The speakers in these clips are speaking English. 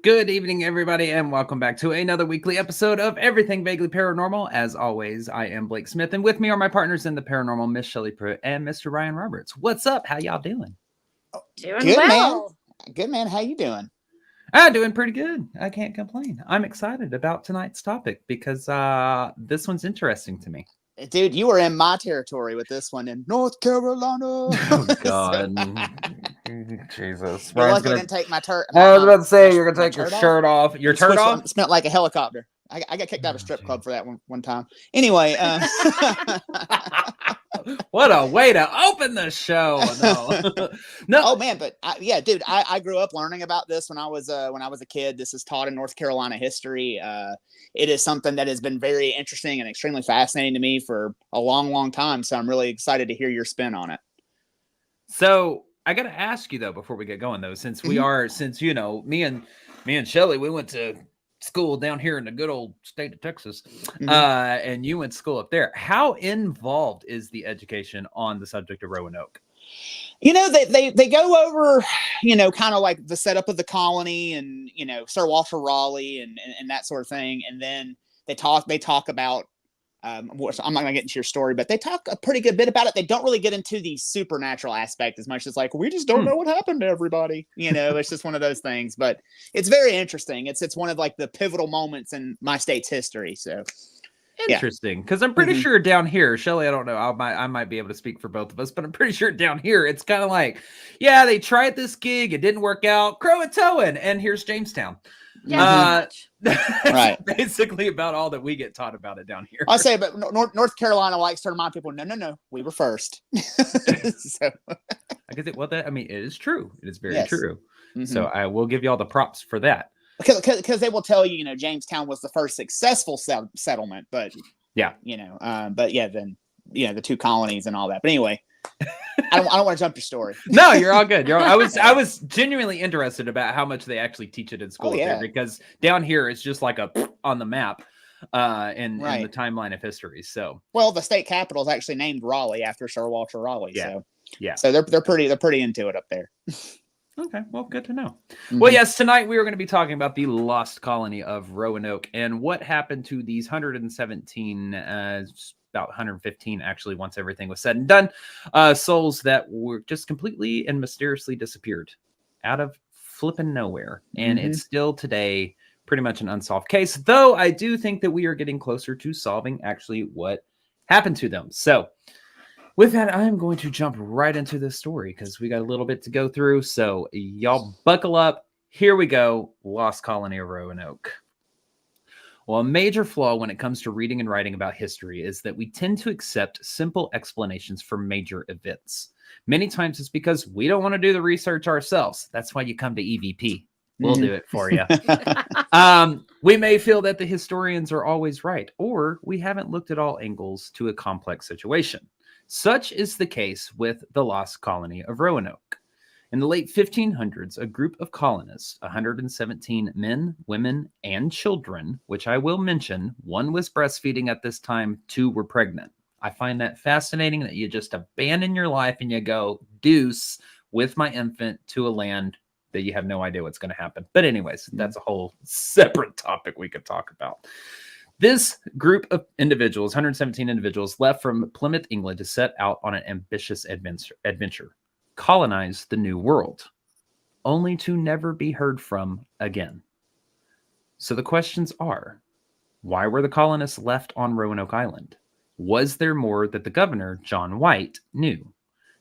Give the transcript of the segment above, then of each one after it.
Good evening, everybody, and welcome back to another weekly episode of Everything Vaguely Paranormal. As always, I am Blake Smith, and with me are my partners in the paranormal, Miss Shelley Pruitt and Mr. Ryan Roberts. What's up? How y'all doing? Doing Good, well. man. Good, man. How you doing? I'm doing pretty good. I can't complain. I'm excited about tonight's topic because this one's interesting to me. Dude, you were in my territory with this one in North Carolina. Oh, God. Jesus. You're Ryan's lucky I didn't take my turd. I was about to say, you're going to take your shirt off. Your turd off? It smelled like a helicopter. I got kicked out of a strip club for that one time. Anyway. What a way to open the show. No. Oh, man. But dude, I grew up learning about this when I was a kid. This is taught in North Carolina history. It is something that has been very interesting and extremely fascinating to me for a long, long time. So I'm really excited to hear your spin on it. So I got to ask you, though, before we get going, though, since me and Shelley, we went to school down here in the good old state of Texas, and you went to school up there. How involved is the education on the subject of Roanoke? You know, they go over, kind of like the setup of the colony and, Sir Walter Raleigh and that sort of thing. And then they talk about, I'm not going to get into your story, but they talk a pretty good bit about it. They don't really get into the supernatural aspect as much as like, we just don't know what happened to everybody. It's just one of those things, but it's very interesting. It's one of like the pivotal moments in my state's history. So interesting, because I'm pretty sure down here, Shelley, I don't know, I might be able to speak for both of us, but I'm pretty sure down here it's kind of like, yeah, they tried this gig, it didn't work out, Croatoan, and here's Jamestown. Yeah, right. Basically about all that we get taught about it down here. I'll say, but North Carolina likes to remind people, no, we were first. So I guess it is true. It is very true. So I will give you all the props for that. Because they will tell you, Jamestown was the first successful settlement, but then the two colonies and all that. But anyway, I don't want to jump your story. No, you're all good. I was genuinely interested about how much they actually teach it in school there, because down here it's just like a on the map in the timeline of history. So the state capital is actually named Raleigh after Sir Walter Raleigh. Yeah. So they're pretty into it up there. Okay, well, good to know. Well, yes, tonight we are going to be talking about the lost colony of Roanoke and what happened to these 117, about 115 actually, once everything was said and done, souls that were just completely and mysteriously disappeared out of flipping nowhere. And it's still today pretty much an unsolved case, though I do think that we are getting closer to solving actually what happened to them. So with that, I am going to jump right into this story because we got a little bit to go through. So y'all buckle up. Here we go. Lost Colony of Roanoke. Well, a major flaw when it comes to reading and writing about history is that we tend to accept simple explanations for major events. Many times it's because we don't want to do the research ourselves. That's why you come to EVP. We'll do it for you. We may feel that the historians are always right, or we haven't looked at all angles to a complex situation. Such is the case with the lost colony of Roanoke. In the late 1500s, a group of colonists, 117 men, women, and children, which I will mention, one was breastfeeding at this time, 2 were pregnant. I find that fascinating that you just abandon your life and you go deuce with my infant to a land that you have no idea what's going to happen. But anyways, that's a whole separate topic we could talk about. This group of individuals, 117 individuals, left from Plymouth, England to set out on an ambitious adventure, colonize the New World, only to never be heard from again. So the questions are, why were the colonists left on Roanoke Island? Was there more that the governor, John White, knew?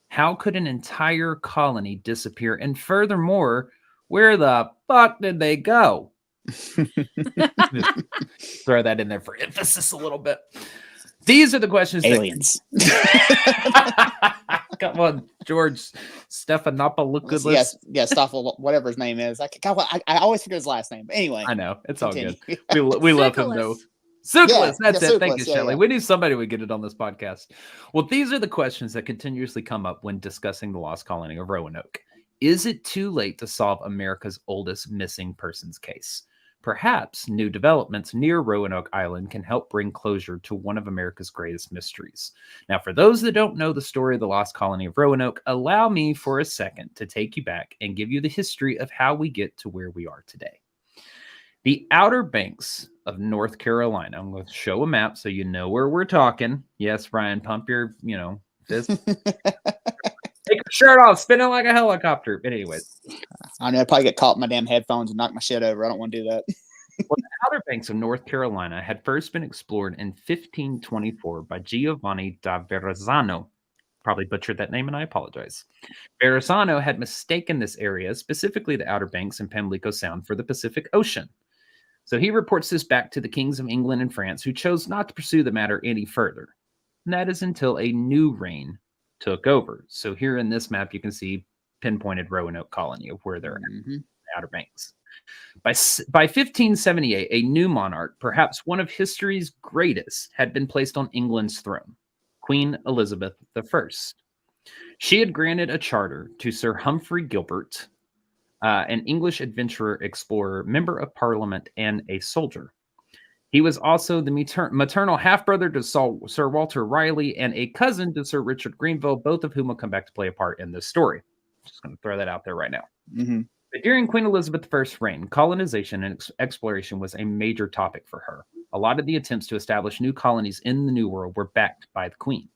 How could an entire colony disappear? And furthermore, where the fuck did they go? Throw that in there for emphasis a little bit. These are the questions. Aliens. Come on, George Stephanopoulos. Yes, Stoffel, whatever his name is. I always forget his last name. But anyway, I know it's continue. All good. We love him though. Suckless, that's it. Thank you, Shelley. We knew somebody would get it on this podcast. Well, these are the questions that continuously come up when discussing the lost colony of Roanoke. Is it too late to solve America's oldest missing persons case? Perhaps new developments near Roanoke Island can help bring closure to one of America's greatest mysteries. Now, for those that don't know the story of the lost colony of Roanoke, allow me for a second to take you back and give you the history of how we get to where we are today. The Outer Banks of North Carolina. I'm going to show a map so you know where we're talking. Yes, Ryan, pump your, fist. Take your shirt off, spin it like a helicopter. But anyways. I know I'd probably get caught in my damn headphones and knock my shit over. I don't want to do that. Well, the Outer Banks of North Carolina had first been explored in 1524 by Giovanni da Verrazzano. Probably butchered that name, and I apologize. Verrazzano had mistaken this area, specifically the Outer Banks and Pamlico Sound, for the Pacific Ocean. So he reports this back to the kings of England and France, who chose not to pursue the matter any further. And that is until a new reign took over. So here in this map, you can see pinpointed Roanoke Colony of where they're at, the Outer Banks. By 1578, a new monarch, perhaps one of history's greatest, had been placed on England's throne, Queen Elizabeth I. She had granted a charter to Sir Humphrey Gilbert, an English adventurer, explorer, member of Parliament, and a soldier. He was also the maternal half-brother to Sir Walter Raleigh and a cousin to Sir Richard Grenville, both of whom will come back to play a part in this story. Just going to throw that out there right now. But during Queen Elizabeth I's reign, colonization and exploration was a major topic for her. A lot of the attempts to establish new colonies in the New World were backed by the Queen.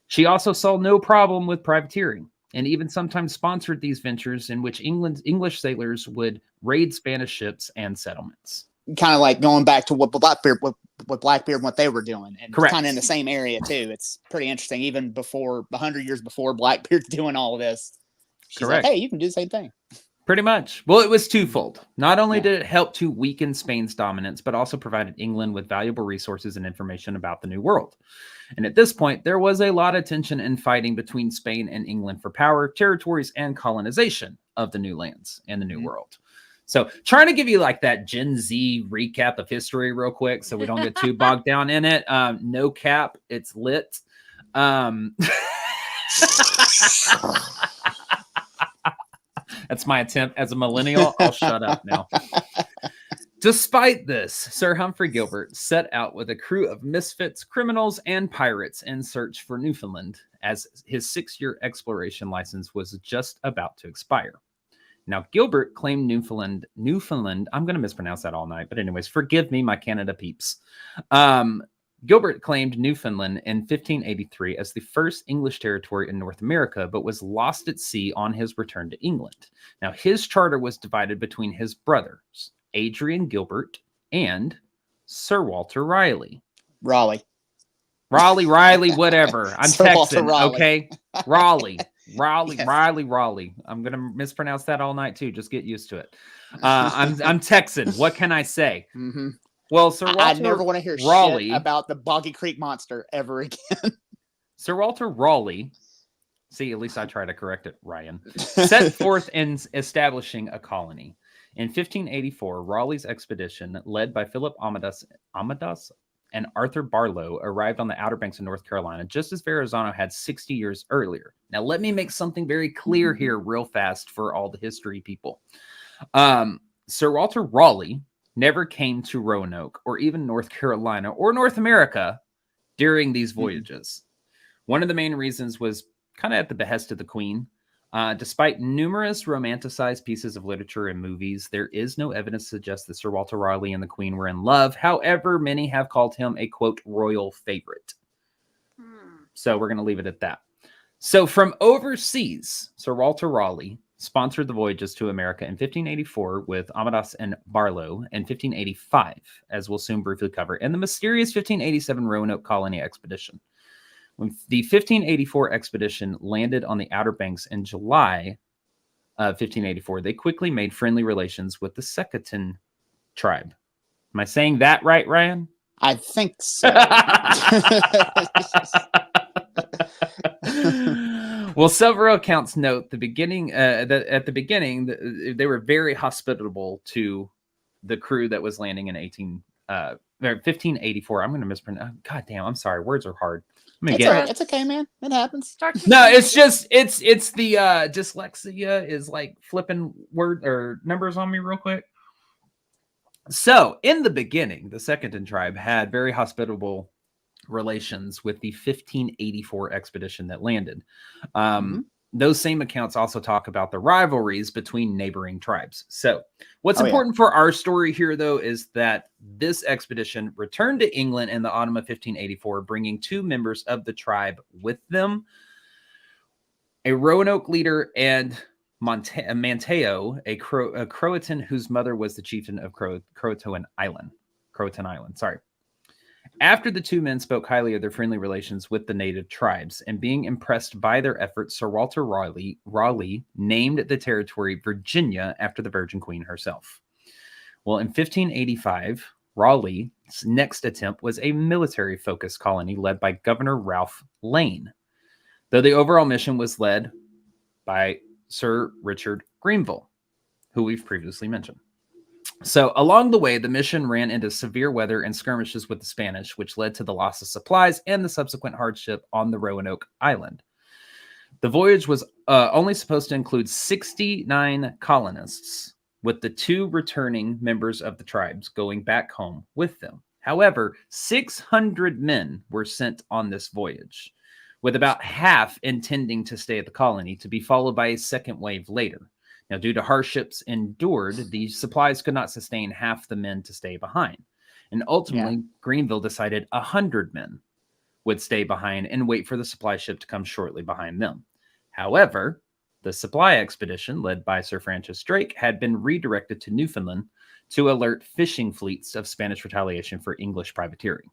She also saw no problem with privateering, and even sometimes sponsored these ventures in which English sailors would raid Spanish ships and settlements. Kind of like going back to what Blackbeard, what Blackbeard, what they were doing, and Correct. kind of in the same area too. It's pretty interesting. Even before 100 years before Blackbeard's doing all of this, she's Correct. like, "Hey, you can do the same thing." Pretty much. Well, it was twofold. Not only did it help to weaken Spain's dominance, but also provided England with valuable resources and information about the New World. And at this point, there was a lot of tension and fighting between Spain and England for power, territories, and colonization of the new lands and the New World. So trying to give you like that Gen Z recap of history real quick so we don't get too bogged down in it. No cap, it's lit. That's my attempt as a millennial. I'll shut up now. Despite this, Sir Humphrey Gilbert set out with a crew of misfits, criminals, and pirates in search for Newfoundland, as his 6-year exploration license was just about to expire. Now, Gilbert claimed Newfoundland, I'm going to mispronounce that all night, but anyways, forgive me, my Canada peeps. Gilbert claimed Newfoundland in 1583 as the first English territory in North America, but was lost at sea on his return to England. Now, his charter was divided between his brothers, Adrian Gilbert and Sir Walter Riley. Riley, whatever. I'm Texan, okay? Raleigh. Yes. Raleigh. I'm going to mispronounce that all night, too. Just get used to it. I'm Texan. What can I say? Well, Sir Walter I never want to hear Raleigh shit about the Boggy Creek Monster ever again. Sir Walter Raleigh, see, at least I try to correct it, Ryan, set forth in establishing a colony. In 1584, Raleigh's expedition, led by Philip Amadas and Arthur Barlow, arrived on the Outer Banks of North Carolina, just as Verrazzano had 60 years earlier. Now, let me make something very clear here real fast for all the history people. Sir Walter Raleigh never came to Roanoke or even North Carolina or North America during these voyages. One of the main reasons was kind of at the behest of the Queen. Despite numerous romanticized pieces of literature and movies, there is no evidence to suggest that Sir Walter Raleigh and the Queen were in love. However, many have called him a, quote, royal favorite. So we're going to leave it at that. So from overseas, Sir Walter Raleigh sponsored the voyages to America in 1584 with Amadas and Barlow, and 1585, as we'll soon briefly cover, and the mysterious 1587 Roanoke Colony expedition. When the 1584 expedition landed on the Outer Banks in July of 1584, they quickly made friendly relations with the Second tribe. Am I saying that right, Ryan? I think so. Well, several accounts note the beginning that at the beginning they were very hospitable to the crew that was landing in 1584. I'm going to mispronounce. God damn, I'm sorry. Words are hard. It's okay, man. It happens. No, it's just it's the dyslexia is like flipping word or numbers on me real quick. So in the beginning, the Second tribe had very hospitable relations with the 1584 expedition that landed. those same accounts also talk about the rivalries between neighboring tribes. So what's Oh, yeah. important for our story here, though, is that this expedition returned to England in the autumn of 1584, bringing 2 members of the tribe with them, a Roanoke leader and Manteo, a Croatan whose mother was the chieftain of Croatan Island. Sorry. After the 2 men spoke highly of their friendly relations with the native tribes and being impressed by their efforts, Sir Walter Raleigh named the territory Virginia after the Virgin Queen herself. Well, in 1585, Raleigh's next attempt was a military-focused colony led by Governor Ralph Lane, though the overall mission was led by Sir Richard Grenville, who we've previously mentioned. So along the way, the mission ran into severe weather and skirmishes with the Spanish, which led to the loss of supplies and the subsequent hardship on the Roanoke Island. The voyage was only supposed to include 69 colonists, with the 2 returning members of the tribes going back home with them. However, 600 men were sent on this voyage, with about half intending to stay at the colony, to be followed by a second wave later. Now, due to hardships endured, the supplies could not sustain half the men to stay behind. And ultimately, Grenville decided 100 men would stay behind and wait for the supply ship to come shortly behind them. However, the supply expedition, led by Sir Francis Drake, had been redirected to Newfoundland to alert fishing fleets of Spanish retaliation for English privateering.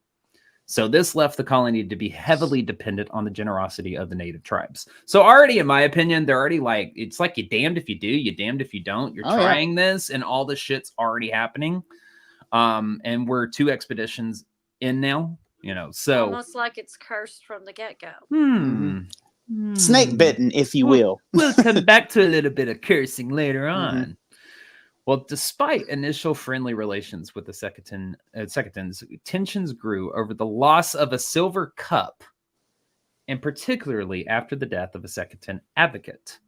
So this left the colony to be heavily dependent on the generosity of the native tribes. So already, in my opinion, they're already like, it's like you're damned if you do, you're damned if you don't. You're trying this, and all this shit's already happening. And we're 2 expeditions in now, so almost like it's cursed from the get-go. Snake bitten, if you will. We'll come back to a little bit of cursing later on. Well, despite initial friendly relations with the Secretans, tensions grew over the loss of a silver cup, and particularly after the death of a Secretan advocate.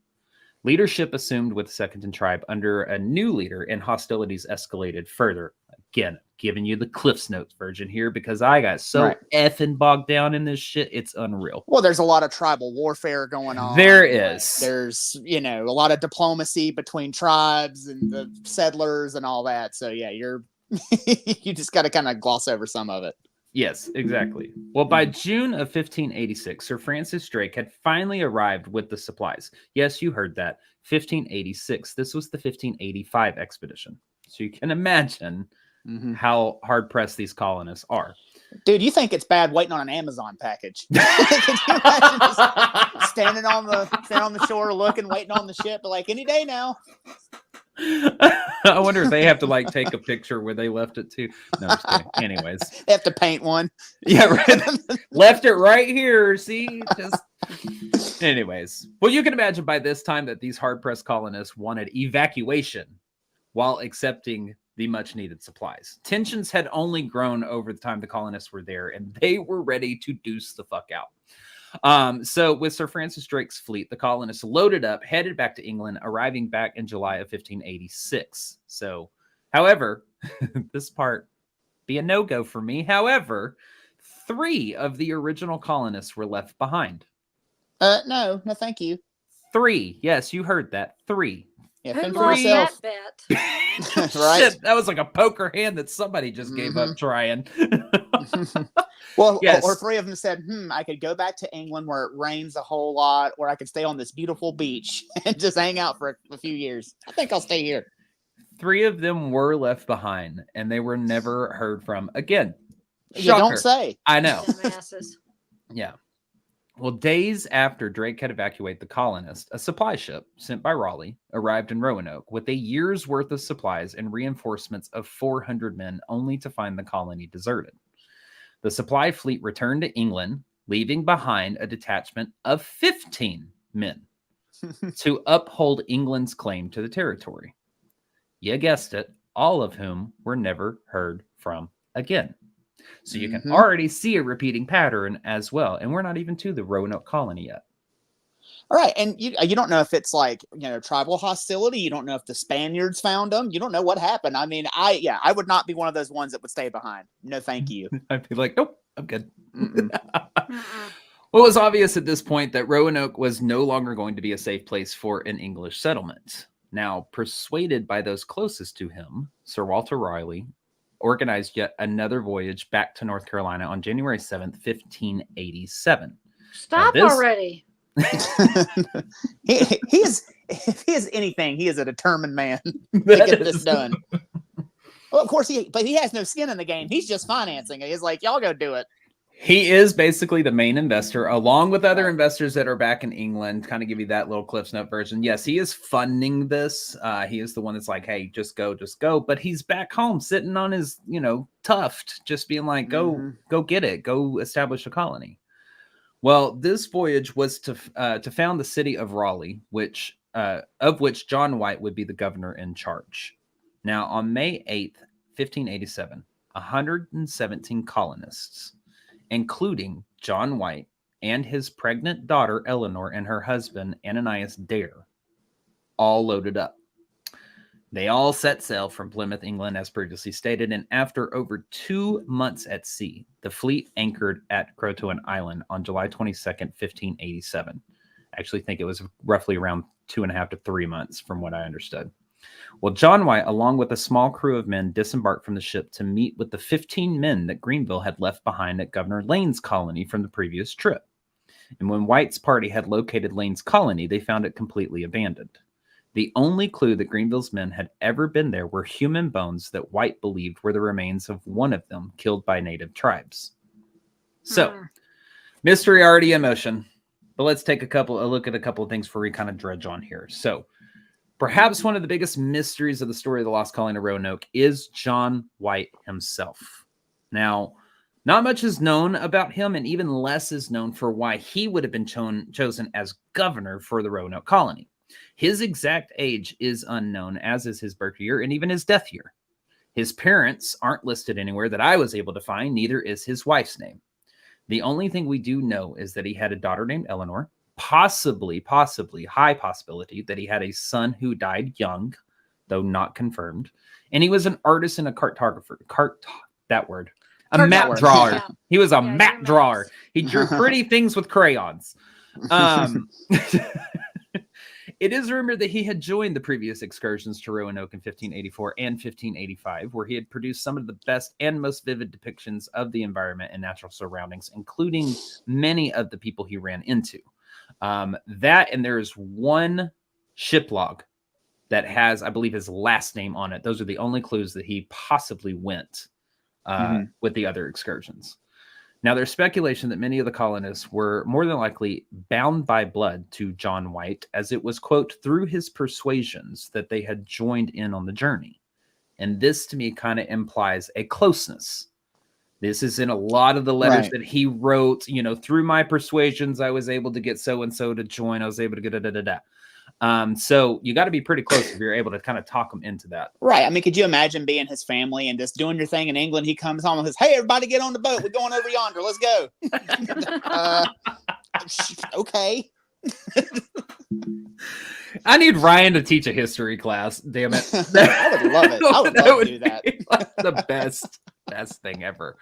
Leadership assumed with the Secretan tribe under a new leader, and hostilities escalated further. Again, giving you the Cliff's Notes version here because I got so effing bogged down in this shit. It's unreal. Well, there's a lot of tribal warfare going on. There is. There's, a lot of diplomacy between tribes and the settlers and all that. So, yeah, you just got to kind of gloss over some of it. Yes, exactly. Well, by June of 1586, Sir Francis Drake had finally arrived with the supplies. Yes, you heard that. 1586. This was the 1585 expedition. So you can imagine how hard-pressed these colonists are. Dude, you think it's bad waiting on an Amazon package? Can you imagine just standing on the shore looking, waiting on the ship, but like any day now? I wonder if they have to take a picture where they left it too. No, just kidding. Anyways, they have to paint one. Yeah, right. Left it right here. See, anyways. Well, you can imagine by this time that these hard-pressed colonists wanted evacuation while accepting the much-needed supplies. Tensions had only grown over the time the colonists were there, and they were ready to deuce the fuck out. So with Sir Francis Drake's fleet, the colonists loaded up, headed back to England, arriving back in July of 1586. So, however, this part be a no-go for me. However, 3 of the original colonists were left behind. No, thank you. 3. Yes, you heard that. 3. Yeah, Who fend for lost yourself. that bet? Right? Shit, that was like a poker hand that somebody just gave up trying. Well, Yes. or 3 of them said, I could go back to England where it rains a whole lot, or I could stay on this beautiful beach and just hang out for a few years. I think I'll stay here. 3 of them were left behind, and they were never heard from again. You Shocker. don't say. I know. Dumbasses. Yeah. Well, days after Drake had evacuated the colonists, a supply ship sent by Raleigh arrived in Roanoke with a year's worth of supplies and reinforcements of 400 men, only to find the colony deserted. The supply fleet returned to England, leaving behind a detachment of 15 men to uphold England's claim to the territory. You guessed it, all of whom were never heard from again. So you can already see a repeating pattern as well. And we're not even to the Roanoke Colony yet. All right. And you don't know if it's tribal hostility. You don't know if the Spaniards found them. You don't know what happened. I mean, I would not be one of those ones that would stay behind. No, thank you. I'd be like, nope, I'm good. Well, it was obvious at this point that Roanoke was no longer going to be a safe place for an English settlement. Now, persuaded by those closest to him, Sir Walter Raleigh organized yet another voyage back to North Carolina on January 7th, 1587. Stop this- already. he is, if he is anything, he is a determined man to That get this is- done. Well, of course, but he has no skin in the game. He's just financing it. He's like, y'all go do it. He is basically the main investor, along with other Right. investors that are back in England. Kind of give you that little Cliff's Note version. Yes, he is funding this. He is the one that's like, hey, just go. But he's back home sitting on his, tuft, just being like, go get it. Go establish a colony. Well, this voyage was to found the city of Raleigh, of which John White would be the governor in charge. Now, on May 8th, 1587, 117 colonists, including John White and his pregnant daughter Eleanor and her husband Ananias Dare, all loaded up. They all set sail from Plymouth, England, as previously stated, and after over 2 months at sea, the fleet anchored at Croatoan Island on July 22nd, 1587. I actually think it was roughly around 2.5 to 3 months from what I understood. Well, John White, along with a small crew of men, disembarked from the ship to meet with the 15 men that Greenville had left behind at Governor Lane's colony from the previous trip. And when White's party had located Lane's colony, they found it completely abandoned. The only clue that Greenville's men had ever been there were human bones that White believed were the remains of one of them killed by native tribes. So, mystery already in motion, but let's take a look at a couple of things before we kind of dredge on here. So, perhaps one of the biggest mysteries of the story of the Lost Colony of Roanoke is John White himself. Now, not much is known about him, and even less is known for why he would have been chosen as governor for the Roanoke Colony. His exact age is unknown, as is his birth year and even his death year. His parents aren't listed anywhere that I was able to find, neither is his wife's name. The only thing we do know is that he had a daughter named Eleanor, possibly, high possibility that he had a son who died young, though not confirmed. And he was an artist and a cartographer. Map drawer. Yeah. He was a Yeah, map your drawer. maps. He drew pretty things with crayons. It is rumored that he had joined the previous excursions to Roanoke in 1584 and 1585, where he had produced some of the best and most vivid depictions of the environment and natural surroundings, including many of the people he ran into. And there's one ship log that has, I believe, his last name on it. Those are the only clues that he possibly went with the other excursions. Now, there's speculation that many of the colonists were more than likely bound by blood to John White, as it was, quote, through his persuasions that they had joined in on the journey. And this, to me, kind of implies a closeness. This is in a lot of the letters that he wrote, through my persuasions, I was able to get so-and-so to join. I was able to get da-da-da-da. So you got to be pretty close if you're able to kind of talk him into that. Right. I mean, could you imagine being his family and just doing your thing in England? He comes home and says, hey, everybody get on the boat. We're going over yonder. Let's go. Okay. I need Ryan to teach a history class. Damn it. I would love it. I would love to do that. The best thing ever.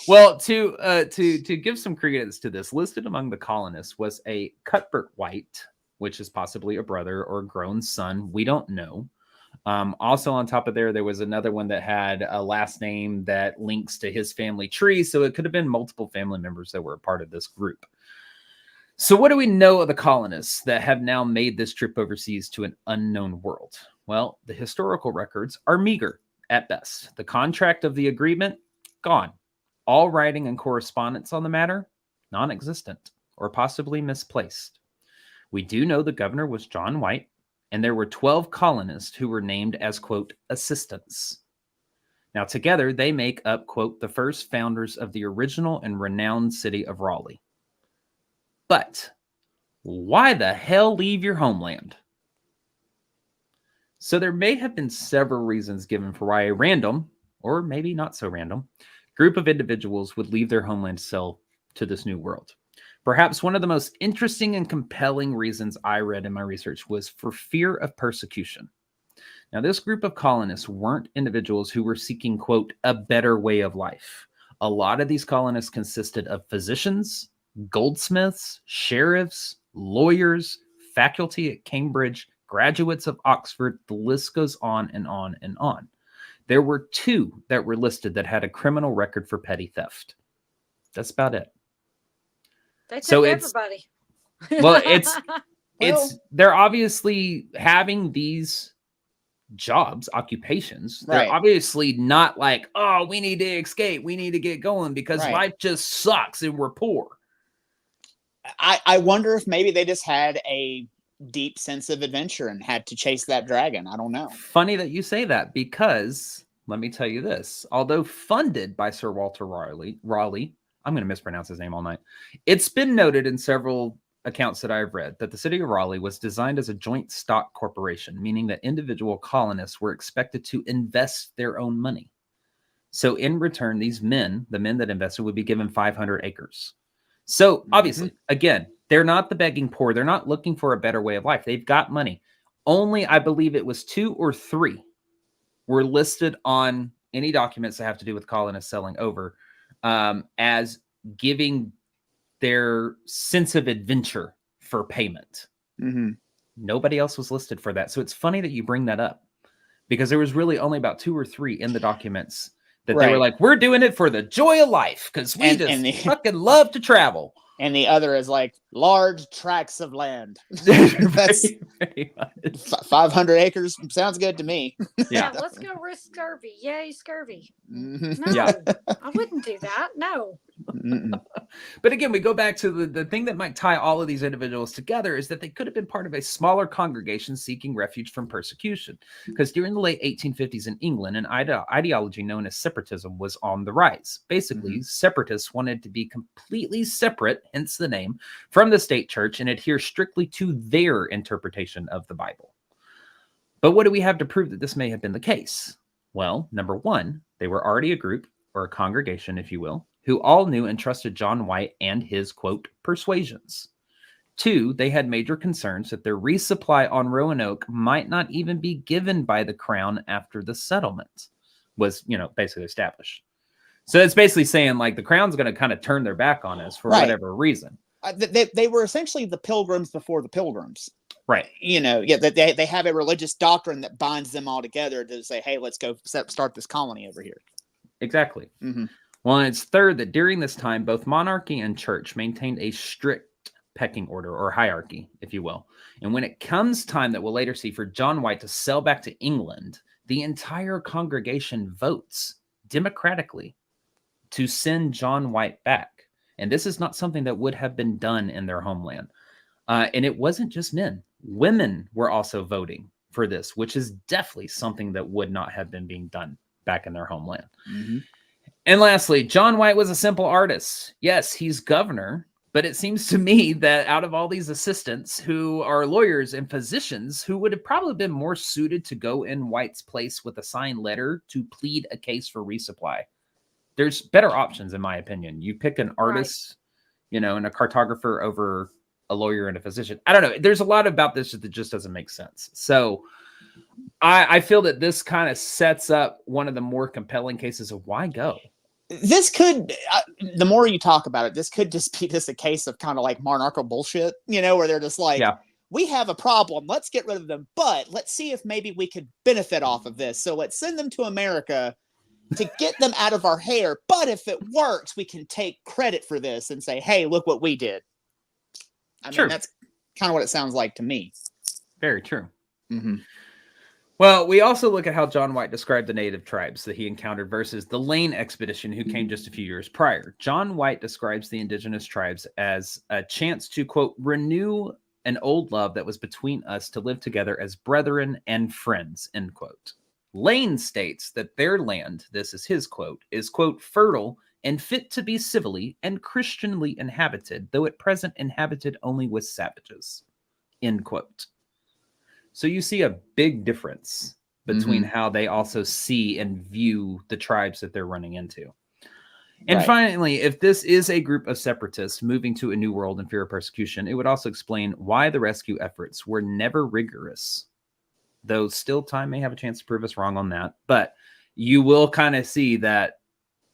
Well, to give some credence to this, listed among the colonists was a Cuthbert White, which is possibly a brother or a grown son. We don't know. Also on top of there was another one that had a last name that links to his family tree. So it could have been multiple family members that were a part of this group. So what do we know of the colonists that have now made this trip overseas to an unknown world? Well, the historical records are meager at best. The contract of the agreement, gone. All writing and correspondence on the matter, non-existent or possibly misplaced. We do know the governor was John White, and there were 12 colonists who were named as, quote, assistants. Now, together, they make up, quote, the first founders of the original and renowned city of Raleigh. But why the hell leave your homeland? So there may have been several reasons given for why a random, or maybe not so random, group of individuals would leave their homeland to sail to this new world. Perhaps one of the most interesting and compelling reasons I read in my research was for fear of persecution. Now, this group of colonists weren't individuals who were seeking, quote, a better way of life. A lot of these colonists consisted of physicians, goldsmiths, sheriffs, lawyers, faculty at Cambridge, graduates of Oxford. The list goes on and on and on. There were 2 that were listed that had a criminal record for petty theft. That's about it. They took So it's- everybody. Well, they're obviously having these jobs, occupations. They're Right. obviously not like, oh, we need to escape, we need to get going because Right. life just sucks and we're poor. I wonder if maybe they just had a deep sense of adventure and had to chase that dragon. I don't know. Funny that you say that, because let me tell you this. Although funded by Sir Walter Raleigh, I'm going to mispronounce his name all night. It's been noted in several accounts that I've read that the city of Raleigh was designed as a joint stock corporation, meaning that individual colonists were expected to invest their own money. So in return, these men, the men that invested, would be given 500 acres. So obviously, again, they're not the begging poor. They're not looking for a better way of life. They've got money. Only, I believe it was 2 or 3 were listed on any documents that have to do with colonists selling over as giving their sense of adventure for payment. Mm-hmm. Nobody else was listed for that. So it's funny that you bring that up, because there was really only about 2 or 3 in the documents that they were like, we're doing it for the joy of life because we fucking love to travel. And the other is like large tracts of land. That's very much. 500 acres. Sounds good to me. Yeah, let's go risk scurvy. Yay, scurvy. Mm-hmm. No, Yeah. I wouldn't do that. No. But again, we go back to the thing that might tie all of these individuals together is that they could have been part of a smaller congregation seeking refuge from persecution. Because during the late 1850s in England, an ideology known as separatism was on the rise. Basically, separatists wanted to be completely separate, hence the name, from the state church and adhere strictly to their interpretation of the Bible. But what do we have to prove that this may have been the case? Well, number one, they were already a group, or a congregation, if you will, who all knew and trusted John White and his, quote, persuasions. 2, they had major concerns that their resupply on Roanoke might not even be given by the crown after the settlement was, basically established. So it's basically saying, like, the crown's going to kind of turn their back on us for whatever reason. They were essentially the pilgrims before the pilgrims. Right. They have a religious doctrine that binds them all together to say, hey, let's go start this colony over here. Exactly. Mm-hmm. Well, and it's third that during this time, both monarchy and church maintained a strict pecking order, or hierarchy, if you will. And when it comes time that we'll later see for John White to sail back to England, the entire congregation votes democratically to send John White back. And this is not something that would have been done in their homeland. And it wasn't just men. Women were also voting for this, which is definitely something that would not have been being done back in their homeland. Mm-hmm. And lastly, John White was a simple artist. Yes, he's governor, but it seems to me that out of all these assistants who are lawyers and physicians who would have probably been more suited to go in White's place with a signed letter to plead a case for resupply, there's better options, in my opinion. You pick an artist, and a cartographer over a lawyer and a physician. I don't know. There's a lot about this that just doesn't make sense. So I feel that this kind of sets up one of the more compelling cases of why go. This could, the more you talk about it, this could just be a case of kind of like monarchical bullshit, where they're just like, we have a problem. Let's get rid of them. But let's see if maybe we could benefit off of this. So let's send them to America to get them out of our hair. But if it works, we can take credit for this and say, hey, look what we did. I mean, that's kind of what it sounds like to me. Very true. Mm-hmm. Well, we also look at how John White described the native tribes that he encountered versus the Lane expedition who came just a few years prior. John White describes the indigenous tribes as a chance to, quote, renew an old love that was between us to live together as brethren and friends, end quote. Lane states that their land, this is his quote, is, quote, fertile and fit to be civilly and Christianly inhabited, though at present inhabited only with savages, end quote. So you see a big difference between how they also see and view the tribes that they're running into. And finally, if this is a group of separatists moving to a new world in fear of persecution, it would also explain why the rescue efforts were never rigorous. Though still time may have a chance to prove us wrong on that. But you will kind of see that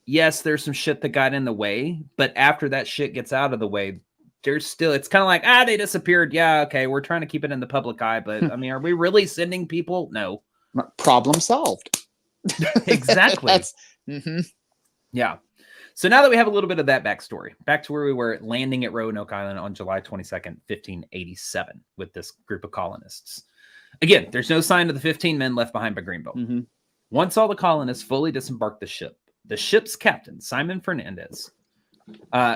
yes, there's some shit that got in the way, but after that shit gets out of the way, there's still, it's kind of like, they disappeared. Yeah, okay, we're trying to keep it in the public eye, but I mean, are we really sending people? No. Problem solved. Exactly. Mhm. Yeah. So now that we have a little bit of that backstory, back to where we were landing at Roanoke Island on July 22nd, 1587, with this group of colonists. Again, there's no sign of the 15 men left behind by Greenville. Mhm. Once all the colonists fully disembarked the ship's captain, Simon Fernandez,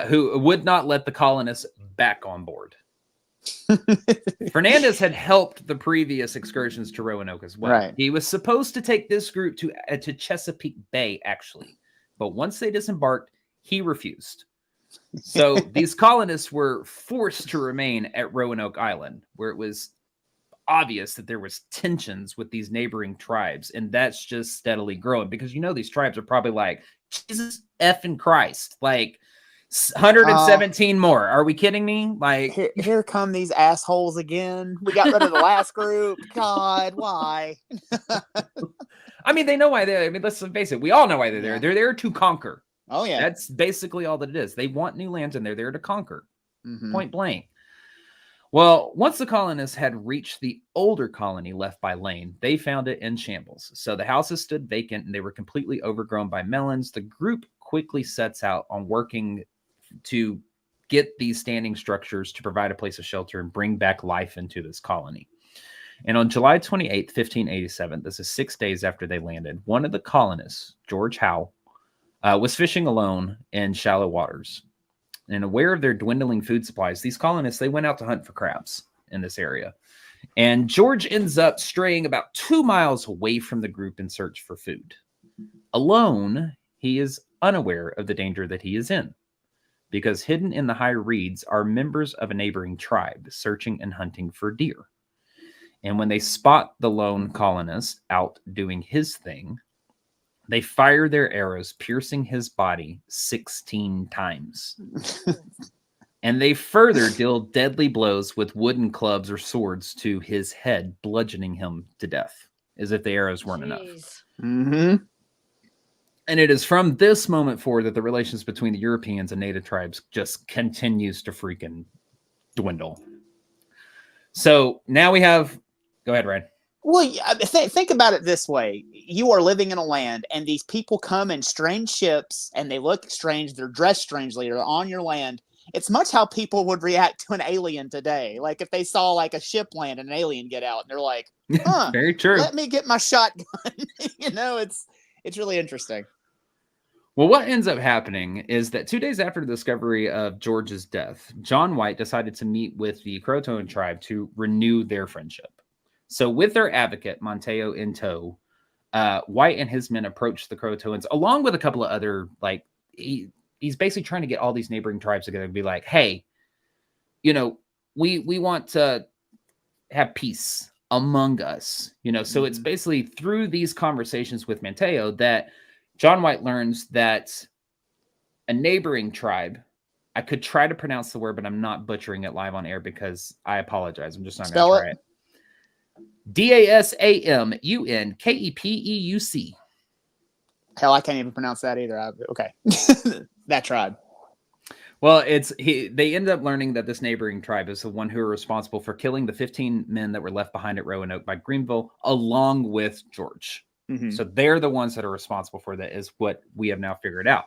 who would not let the colonists back on board. Fernandez had helped the previous excursions to Roanoke as well. Right. He was supposed to take this group to Chesapeake Bay, actually. But once they disembarked, he refused. So these colonists were forced to remain at Roanoke Island, where it was obvious that there was tensions with these neighboring tribes. And that's just steadily growing because, these tribes are probably like, Jesus effing Christ. Like, 117 more. Are we kidding me? Like, here come these assholes again. We got rid of the last group. God, why? I mean, they know why they're. I mean, let's face it. We all know why they're there. Yeah. They're there to conquer. Oh yeah, That's basically all that it is. They want new lands, and they're there to conquer. Mhm. Point blank. Well, once the colonists had reached the older colony left by Lane, they found it in shambles. So the houses stood vacant, and they were completely overgrown by melons. The group quickly sets out on working to get these standing structures to provide a place of shelter and bring back life into this colony. And on July 28th, 1587, this is 6 days after they landed, one of the colonists, George Howe, was fishing alone in shallow waters. And aware of their dwindling food supplies, these colonists, they went out to hunt for crabs in this area. And George ends up straying about 2 miles away from the group in search for food. Alone, he is unaware of the danger that he is in, because hidden in the high reeds are members of a neighboring tribe searching and hunting for deer. And when they spot the lone colonist out doing his thing, they fire their arrows, piercing his body 16 times. And they further deal deadly blows with wooden clubs or swords to his head, bludgeoning him to death, as if the arrows weren't enough. Mhm. And it is from this moment forward that the relations between the Europeans and native tribes just continues to freaking dwindle. So now we have... Go ahead, Ryan. Well, think about it this way. You are living in a land, and these people come in strange ships, and they look strange. They're dressed strangely. They're on your land. It's much how people would react to an alien today. Like if they saw like a ship land and an alien get out, and they're like, huh, very true. Let me get my shotgun. It's really interesting. Well, what ends up happening is that 2 days after the discovery of George's death, John White decided to meet with the Croatoan tribe to renew their friendship. So with their advocate, Montejo, in tow, White and his men approached the Croatoans, along with a couple of other, he's basically trying to get all these neighboring tribes together and be like, hey, we want to have peace among us, So it's basically through these conversations with Montejo that John White learns that a neighboring tribe, I could try to pronounce the word, but I'm not butchering it live on air because I apologize. I'm just not going to try it. Dasamunkeepeuc. Hell, I can't even pronounce that either. Okay. That tribe. Well, they end up learning that this neighboring tribe is the one who are responsible for killing the 15 men that were left behind at Roanoke by Greenville, along with George. Mm-hmm. So they're the ones that are responsible for that, is what we have now figured out.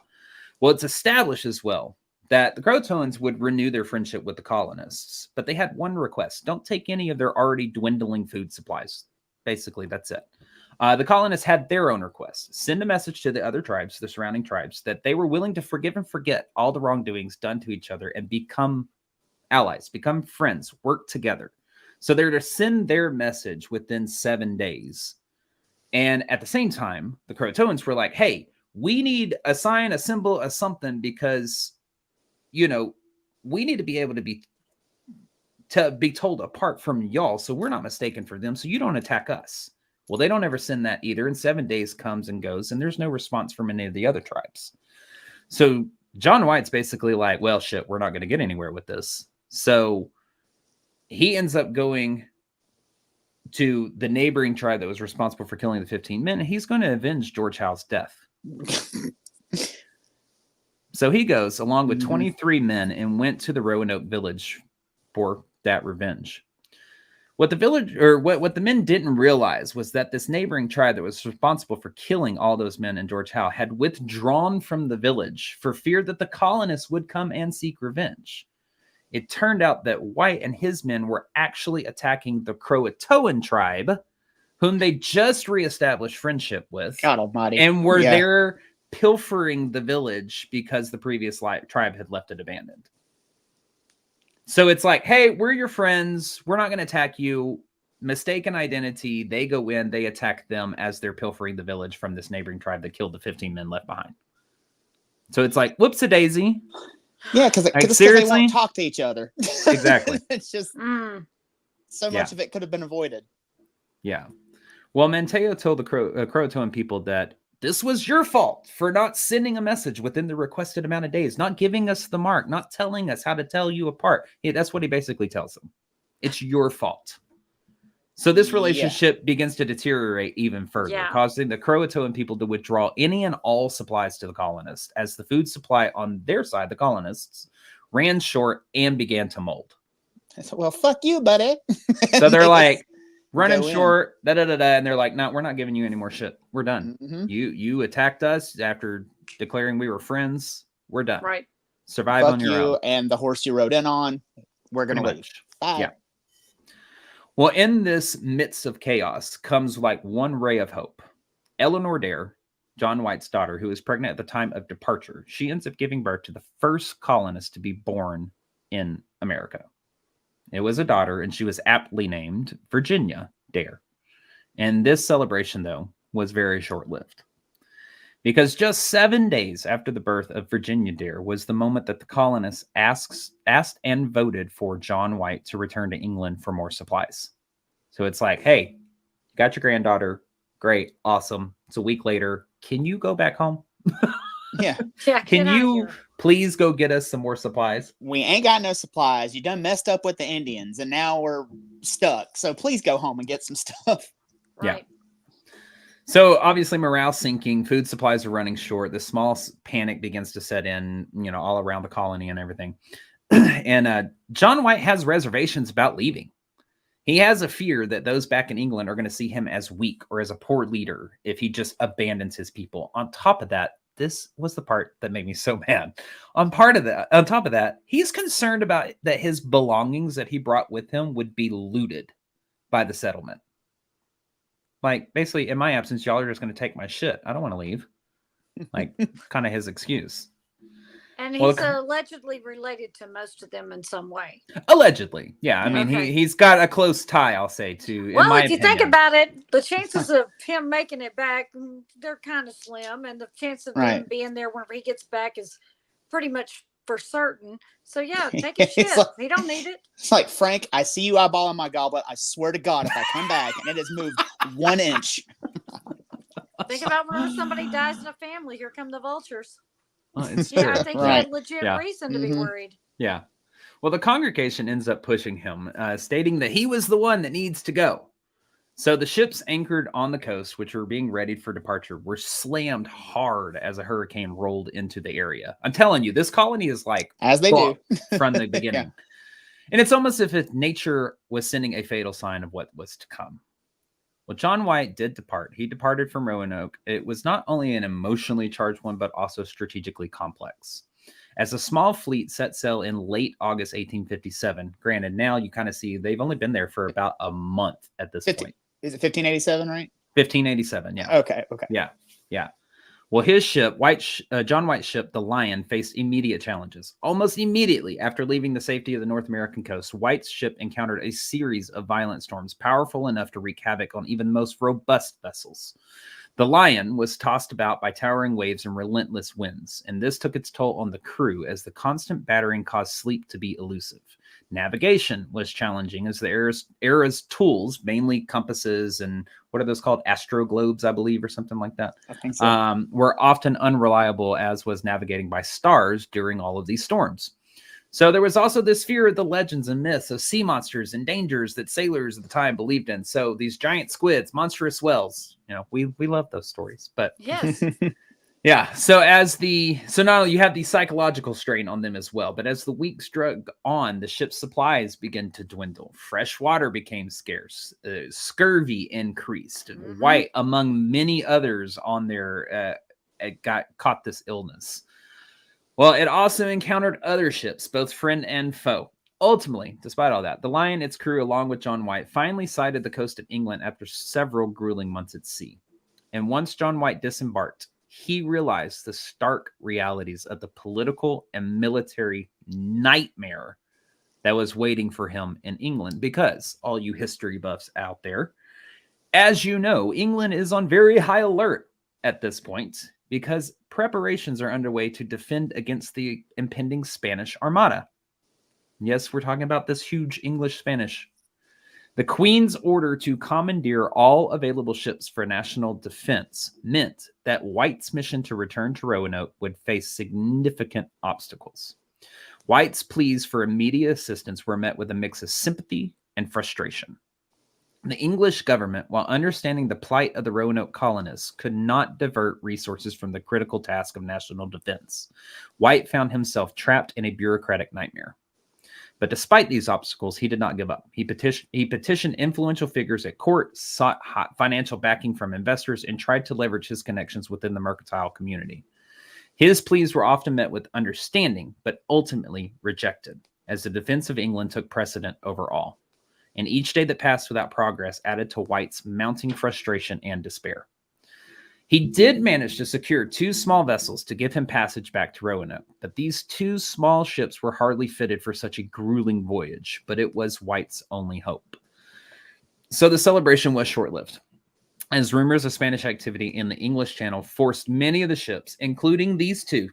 Well, it's established as well that the Croatoans would renew their friendship with the colonists, but they had one request. Don't take any of their already dwindling food supplies. Basically, that's it. The colonists had their own requests. Send a message to the other tribes, the surrounding tribes, that they were willing to forgive and forget all the wrongdoings done to each other and become allies, become friends, work together. So they're to send their message within 7 days. And at the same time, the Croatoans were like, hey, we need a sign, a symbol, a something, because we need to be able to be told apart from y'all, so we're not mistaken for them, so you don't attack us. Well, they don't ever send that either, and 7 days comes and goes, and there's no response from any of the other tribes. So John White's basically like, well, shit, we're not going to get anywhere with this. So he ends up going to the neighboring tribe that was responsible for killing the 15 men, and he's going to avenge George Howe's death. So he goes along with 23 men and went to the Roanoke village for that revenge. What the men didn't realize was that this neighboring tribe that was responsible for killing all those men in George Howe had withdrawn from the village for fear that the colonists would come and seek revenge. It turned out that White and his men were actually attacking the Croatoan tribe, whom they just reestablished friendship with. God almighty. And were there pilfering the village because the previous tribe had left it abandoned. So it's like, hey, we're your friends. We're not going to attack you. Mistaken identity. They go in, they attack them as they're pilfering the village from this neighboring tribe that killed the 15 men left behind. So it's like, whoops-a-daisy. Yeah, because they won't talk to each other. Exactly. It's just so much of it could have been avoided. Yeah. Well, Manteo told the Croatoan people that this was your fault for not sending a message within the requested amount of days, not giving us the mark, not telling us how to tell you apart. Yeah, that's what he basically tells them. It's your fault. So this relationship begins to deteriorate even further, causing the Croatoan people to withdraw any and all supplies to the colonists, as the food supply on their side, the colonists, ran short and began to mold. So, well, fuck you, buddy. So they're like, running short, and they're like, no, we're not giving you any more shit. We're done. You attacked us after declaring we were friends. We're done. Right. Survive on your own. And the horse you rode in on, we're going to leave. Bye. Yeah. Well, in this midst of chaos comes like one ray of hope. Eleanor Dare, John White's daughter, who is pregnant at the time of departure, she ends up giving birth to the first colonist to be born in America. It was a daughter, and she was aptly named Virginia Dare. And this celebration, though, was very short-lived. Because just 7 days after the birth of Virginia Dare was the moment that the colonists asked and voted for John White to return to England for more supplies. So it's like, hey, you got your granddaughter. Great. Awesome. It's a week later. Can you go back home? Yeah. Can you please go get us some more supplies? We ain't got no supplies. You done messed up with the Indians, and now we're stuck. So please go home and get some stuff. Right. Yeah. So obviously morale sinking, food supplies are running short. The small panic begins to set in, all around the colony and everything. And John White has reservations about leaving. He has a fear that those back in England are going to see him as weak or as a poor leader if he just abandons his people. On top of that, this was the part that made me so mad. On top of that, he's concerned about that his belongings that he brought with him would be looted by the settlement. Like, basically, in my absence, y'all are just going to take my shit. I don't want to leave. Like, kind of his excuse. And he's allegedly related to most of them in some way. Allegedly. Yeah. I mean, he's got a close tie, I'll say, to. Well, if you think about it, the chances of him making it back, they're kind of slim. And the chance of him being there whenever he gets back is pretty much for certain. So, yeah, take his shit. He don't need it. It's like, Frank, I see you eyeballing my goblet. I swear to God, if I come back and it has moved 1 inch. Think about whenever somebody dies in a family, here come the vultures. Well, it's true. I think he had legit reason to be worried. Yeah. Well, the congregation ends up pushing him, stating that he was the one that needs to go. So the ships anchored on the coast, which were being readied for departure, were slammed hard as a hurricane rolled into the area. I'm telling you, this colony is like as they do from the beginning. And it's almost as if nature was sending a fatal sign of what was to come. Well, John White did depart. He departed from Roanoke. It was not only an emotionally charged one, but also strategically complex. As a small fleet set sail in late August 1857, granted, now you kind of see they've only been there for about a month at this point. Is it 1587, right? 1587, yeah. Okay. Yeah. Well, his ship, John White's ship, the Lion, faced immediate challenges. Almost immediately after leaving the safety of the North American coast, White's ship encountered a series of violent storms, powerful enough to wreak havoc on even the most robust vessels. The Lion was tossed about by towering waves and relentless winds, and this took its toll on the crew as the constant battering caused sleep to be elusive. Navigation was challenging as the era's tools, mainly compasses and what are those called? Astroglobes, I believe, or something like that. I think so. Were often unreliable, as was navigating by stars during all of these storms. So there was also this fear of the legends and myths of sea monsters and dangers that sailors at the time believed in. So these giant squids, monstrous whales, we love those stories. But yes, Yeah. So not only you have the psychological strain on them as well, but as the weeks drug on, the ship's supplies began to dwindle. Fresh water became scarce. Scurvy increased. Mhm. White, among many others on their, caught this illness. Well, it also encountered other ships, both friend and foe. Ultimately, despite all that, the Lion and its crew, along with John White, finally sighted the coast of England after several grueling months at sea. And once John White disembarked, he realized the stark realities of the political and military nightmare that was waiting for him in England. Because, all you history buffs out there, as you know, England is on very high alert at this point because preparations are underway to defend against the impending Spanish Armada. Yes, we're talking about this huge English-Spanish. The Queen's order to commandeer all available ships for national defense meant that White's mission to return to Roanoke would face significant obstacles. White's pleas for immediate assistance were met with a mix of sympathy and frustration. The English government, while understanding the plight of the Roanoke colonists, could not divert resources from the critical task of national defense. White found himself trapped in a bureaucratic nightmare. But despite these obstacles, he did not give up. He petitioned influential figures at court, sought financial backing from investors, and tried to leverage his connections within the mercantile community. His pleas were often met with understanding, but ultimately rejected, as the defense of England took precedent over all. And each day that passed without progress added to White's mounting frustration and despair. He did manage to secure 2 small vessels to give him passage back to Roanoke, but these 2 small ships were hardly fitted for such a grueling voyage, but it was White's only hope. So the celebration was short-lived, as rumors of Spanish activity in the English Channel forced many of the ships, including these 2,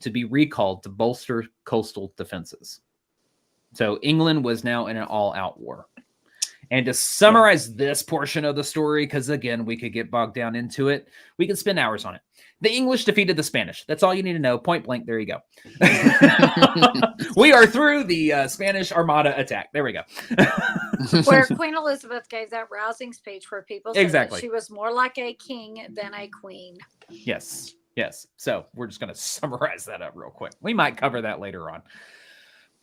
to be recalled to bolster coastal defenses. So England was now in an all-out war. And to summarize this portion of the story, because again, we could get bogged down into it, we could spend hours on it. The English defeated the Spanish. That's all you need to know. Point blank. There you go. We are through the Spanish Armada attack. There we go. Where Queen Elizabeth gave that rousing speech where people said Exactly. that she was more like a king than a queen. Yes. Yes. So we're just going to summarize that up real quick. We might cover that later on.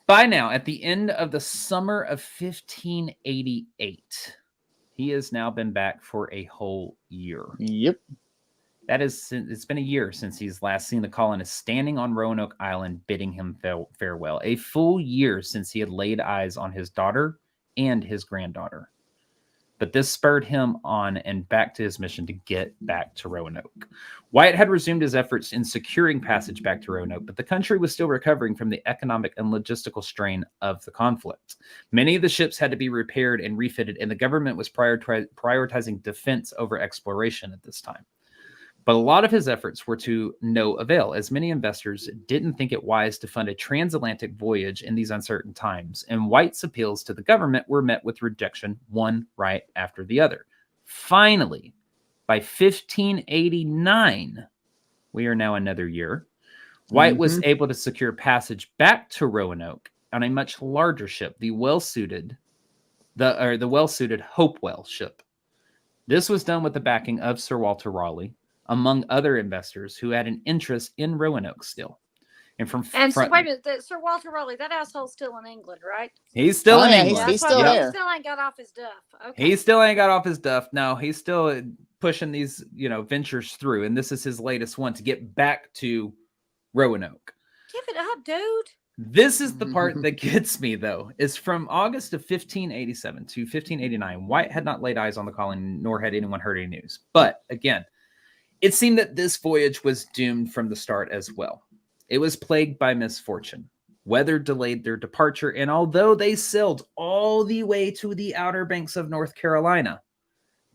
By now, at the end of the summer of 1588, he has now been back for a whole year. Yep. It's been a year since he's last seen the colonists standing on Roanoke Island bidding him farewell. A full year since he had laid eyes on his daughter and his granddaughter. But this spurred him on and back to his mission to get back to Roanoke. White had resumed his efforts in securing passage back to Roanoke, but the country was still recovering from the economic and logistical strain of the conflict. Many of the ships had to be repaired and refitted, and the government was prioritizing defense over exploration at this time. But a lot of his efforts were to no avail, as many investors didn't think it wise to fund a transatlantic voyage in these uncertain times, and White's appeals to the government were met with rejection, one right after the other. Finally, by 1589, we are now another year, White was able to secure passage back to Roanoke on a much larger ship, the well-suited Hopewell ship. This was done with the backing of Sir Walter Raleigh, among other investors who had an interest in Roanoke still. So wait a minute, Sir Walter Raleigh, that asshole's still in England, right? He's still in England. He's still there. He still ain't got off his duff. Okay. He still ain't got off his duff. No, he's still pushing these, ventures through, and this is his latest one to get back to Roanoke. Give it up, dude. This is the part that gets me, though, is from August of 1587 to 1589, White had not laid eyes on the colony, nor had anyone heard any news. But again, it seemed that this voyage was doomed from the start as well. It was plagued by misfortune. Weather delayed their departure, and although they sailed all the way to the Outer Banks of North Carolina,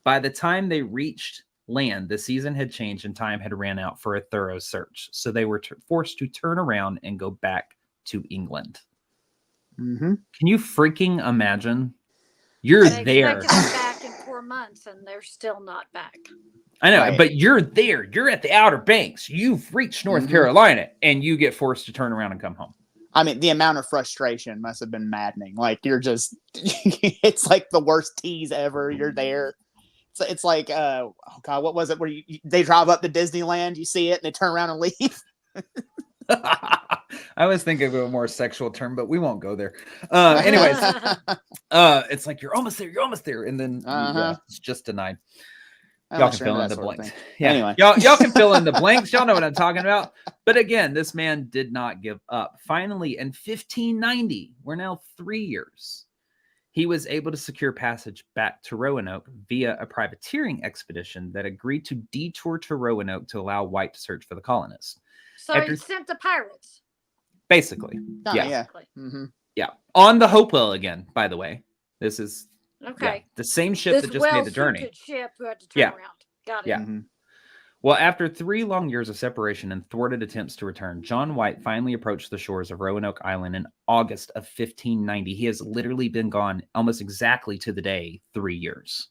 by the time they reached land, the season had changed and time had ran out for a thorough search. So they were forced to turn around and go back to England. Mm-hmm. Can you freaking imagine? You're there. They expected them back in 4 months, and they're still not back. I know, but you're there. You're at the Outer Banks. You've reached North Carolina, and you get forced to turn around and come home. I mean, the amount of frustration must have been maddening. Like, you're just, it's like the worst tease ever. You're there. It's like, oh God, what was it? Where they drive up to Disneyland, you see it, and they turn around and leave. I was thinking of a more sexual term, but we won't go there. Anyways, it's like you're almost there, and then it's just denied. Y'all can fill in the blanks. Yeah, anyway, y'all can fill in the blanks. Y'all know what I'm talking about. But again, this man did not give up. Finally, in 1590, we're now 3 years, he was able to secure passage back to Roanoke via a privateering expedition that agreed to detour to Roanoke to allow White to search for the colonists. So he sent the pirates. Basically. Yeah. Yeah. On the Hopewell again, by the way. This is the same ship that just made the journey. Ship who had to turn around. Got it. Yeah. Well, after 3 long years of separation and thwarted attempts to return, John White finally approached the shores of Roanoke Island in August of 1590. He has literally been gone almost exactly to the day 3 years.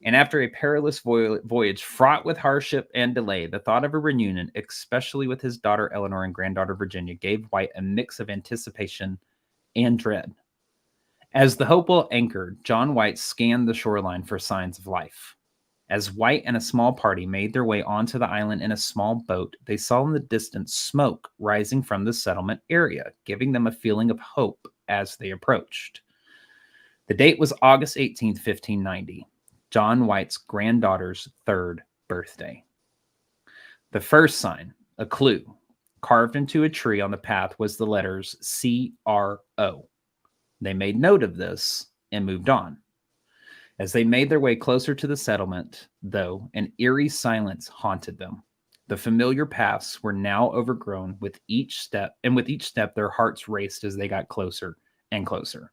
And after a perilous voyage fraught with hardship and delay, the thought of a reunion, especially with his daughter Eleanor and granddaughter Virginia, gave White a mix of anticipation and dread. As the Hopewell anchored, John White scanned the shoreline for signs of life. As White and a small party made their way onto the island in a small boat, they saw in the distance smoke rising from the settlement area, giving them a feeling of hope as they approached. The date was August 18th, 1590, John White's granddaughter's 3rd birthday. The first sign, a clue, carved into a tree on the path was the letters C-R-O. They made note of this and moved on. As they made their way closer to the settlement, though, an eerie silence haunted them. The familiar paths were now overgrown with each step, and with each step their hearts raced as they got closer and closer.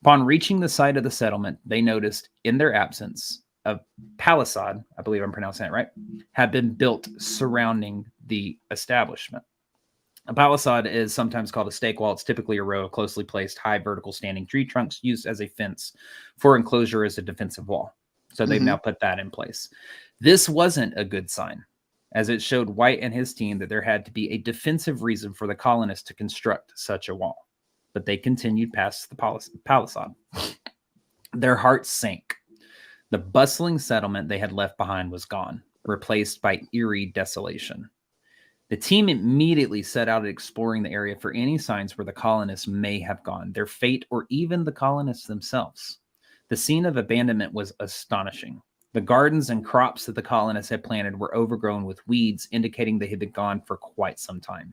Upon reaching the site of the settlement, they noticed in their absence a palisade, I believe I'm pronouncing it right, had been built surrounding the establishment. A palisade is sometimes called a stake wall. It's typically a row of closely placed, high vertical standing tree trunks used as a fence for enclosure as a defensive wall. So they've now put that in place. This wasn't a good sign, as it showed White and his team that there had to be a defensive reason for the colonists to construct such a wall. But they continued past the palisade. Their hearts sank. The bustling settlement they had left behind was gone, replaced by eerie desolation. The team immediately set out exploring the area for any signs where the colonists may have gone, their fate, or even the colonists themselves. The scene of abandonment was astonishing. The gardens and crops that the colonists had planted were overgrown with weeds, indicating they had been gone for quite some time.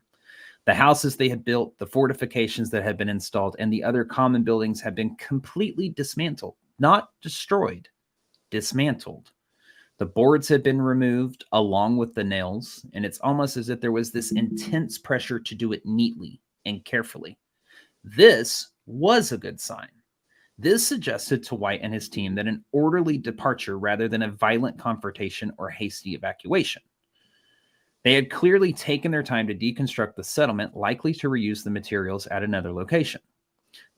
The houses they had built, the fortifications that had been installed, and the other common buildings had been completely dismantled, not destroyed, dismantled. The boards had been removed along with the nails, and it's almost as if there was this intense pressure to do it neatly and carefully. This was a good sign. This suggested to White and his team that an orderly departure rather than a violent confrontation or hasty evacuation. They had clearly taken their time to deconstruct the settlement, likely to reuse the materials at another location.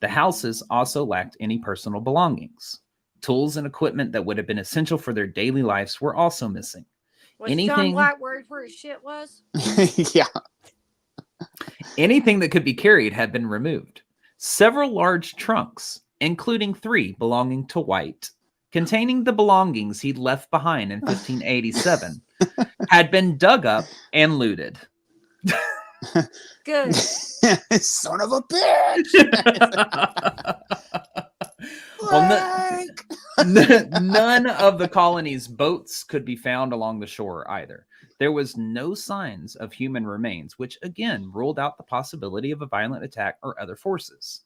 The houses also lacked any personal belongings. Tools and equipment that would have been essential for their daily lives were also missing. Was John White worried where his shit was? Yeah. Anything that could be carried had been removed. Several large trunks, including 3 belonging to White, containing the belongings he'd left behind in 1587, had been dug up and looted. Good. Son of a bitch! Well, none of the colony's boats could be found along the shore either. There was no signs of human remains, which again ruled out the possibility of a violent attack or other forces.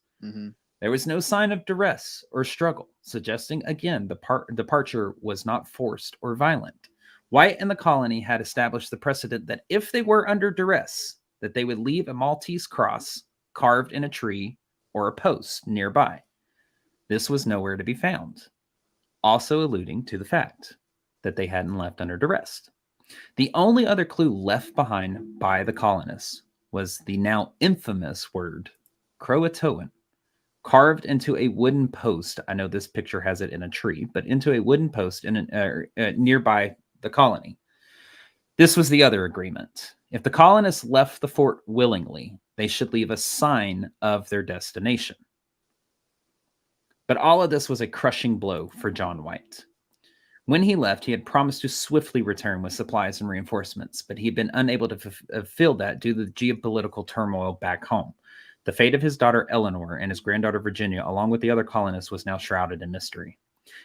There was no sign of duress or struggle, suggesting again the departure was not forced or violent. White and the colony had established the precedent that if they were under duress, that they would leave a Maltese cross carved in a tree or a post nearby. This was nowhere to be found, also alluding to the fact that they hadn't left under duress. The only other clue left behind by the colonists was the now infamous word Croatoan, carved into a wooden post. I know this picture has it in a tree, but into a wooden post in nearby the colony. This was the other agreement. If the colonists left the fort willingly, they should leave a sign of their destination. But all of this was a crushing blow for John White. When he left, he had promised to swiftly return with supplies and reinforcements, but he had been unable to fulfill that due to the geopolitical turmoil back home. The fate of his daughter Eleanor and his granddaughter Virginia, along with the other colonists, was now shrouded in mystery.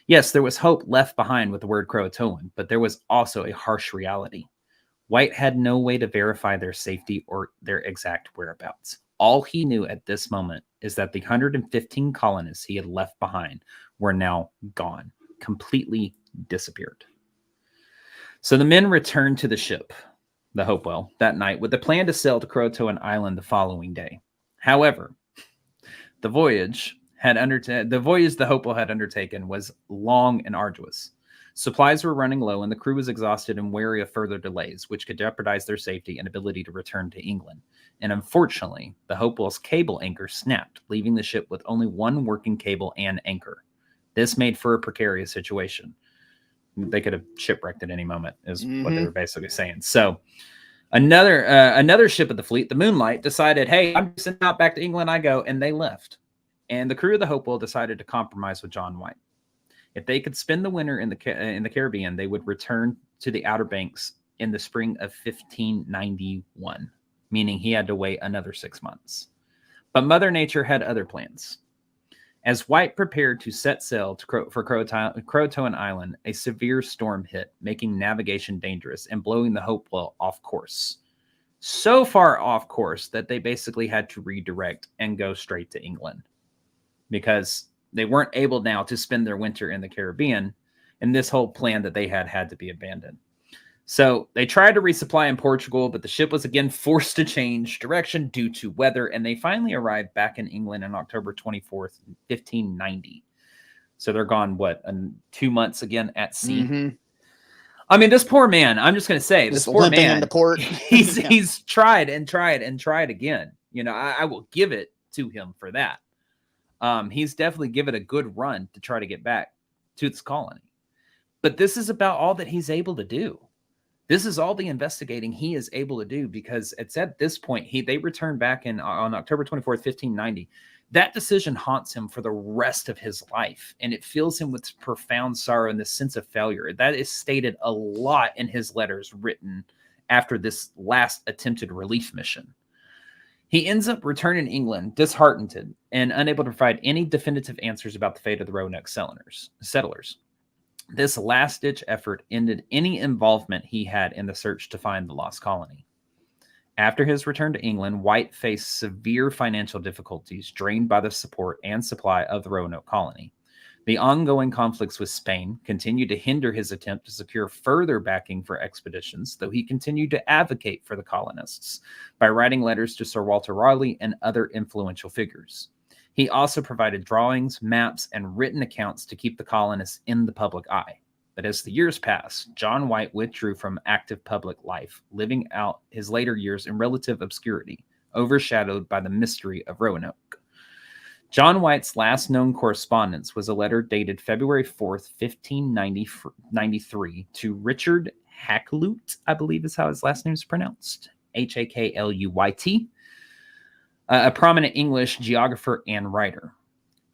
Yes, there was hope left behind with the word Croatoan, but there was also a harsh reality. White had no way to verify their safety or their exact whereabouts. All he knew at this moment is that the 115 colonists he had left behind were now gone, completely disappeared. So the men returned to the ship, the Hopewell, that night with the plan to sail to Croatoan Island the following day. However, the voyage the Hopewell had undertaken was long and arduous. Supplies were running low and the crew was exhausted and wary of further delays, which could jeopardize their safety and ability to return to England. And unfortunately, the Hopewell's cable anchor snapped, leaving the ship with only one working cable and anchor. This made for a precarious situation. They could have shipwrecked at any moment, is what they were basically saying. So another ship of the fleet, the Moonlight, decided, hey, I'm sending out back to England I go, and they left. And the crew of the Hopewell decided to compromise with John White. If they could spend the winter in the Caribbean, they would return to the Outer Banks in the spring of 1591, meaning he had to wait another 6 months. But Mother Nature had other plans. As White prepared to set sail for Croatoan Island, a severe storm hit, making navigation dangerous and blowing the Hopewell off course. So far off course that they basically had to redirect and go straight to England, because they weren't able now to spend their winter in the Caribbean, and this whole plan that they had to be abandoned. So they tried to resupply in Portugal, but the ship was again forced to change direction due to weather, and they finally arrived back in England on October 24th, 1590. So they're gone, 2 months again at sea? Mm-hmm. I mean, this poor man, I'm just going to say, this poor man, into port. He's tried and tried and tried again. You know, I will give it to him for that. He's definitely given a good run to try to get back to this colony. But this is about all that he's able to do. This is all the investigating he is able to do, because it's at this point, they returned back on October 24th, 1590. That decision haunts him for the rest of his life, and it fills him with profound sorrow and this sense of failure. That is stated a lot in his letters written after this last attempted relief mission. He ends up returning to England, disheartened and unable to provide any definitive answers about the fate of the Roanoke settlers. This last-ditch effort ended any involvement he had in the search to find the lost colony. After his return to England, White faced severe financial difficulties, drained by the support and supply of the Roanoke Colony. The ongoing conflicts with Spain continued to hinder his attempt to secure further backing for expeditions, though he continued to advocate for the colonists by writing letters to Sir Walter Raleigh and other influential figures. He also provided drawings, maps, and written accounts to keep the colonists in the public eye. But as the years passed, John White withdrew from active public life, living out his later years in relative obscurity, overshadowed by the mystery of Roanoke. John White's last known correspondence was a letter dated February 4th, 1593, to Richard Hakluyt, I believe is how his last name is pronounced, Hakluyt, a prominent English geographer and writer.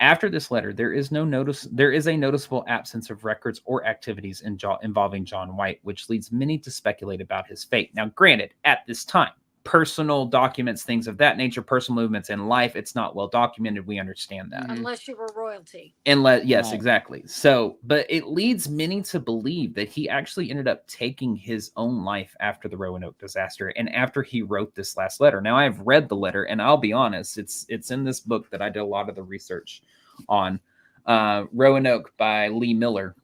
After this letter, there is a noticeable absence of records or activities involving John White, which leads many to speculate about his fate. Now, granted, at this time, personal documents, things of that nature, personal movements in life, it's not well documented. We understand that. Unless you were royalty. Yes, right. Exactly. So, but it leads many to believe that he actually ended up taking his own life after the Roanoke disaster and after he wrote this last letter. Now, I've read the letter, and I'll be honest, it's in this book that I did a lot of the research on, Roanoke by Lee Miller.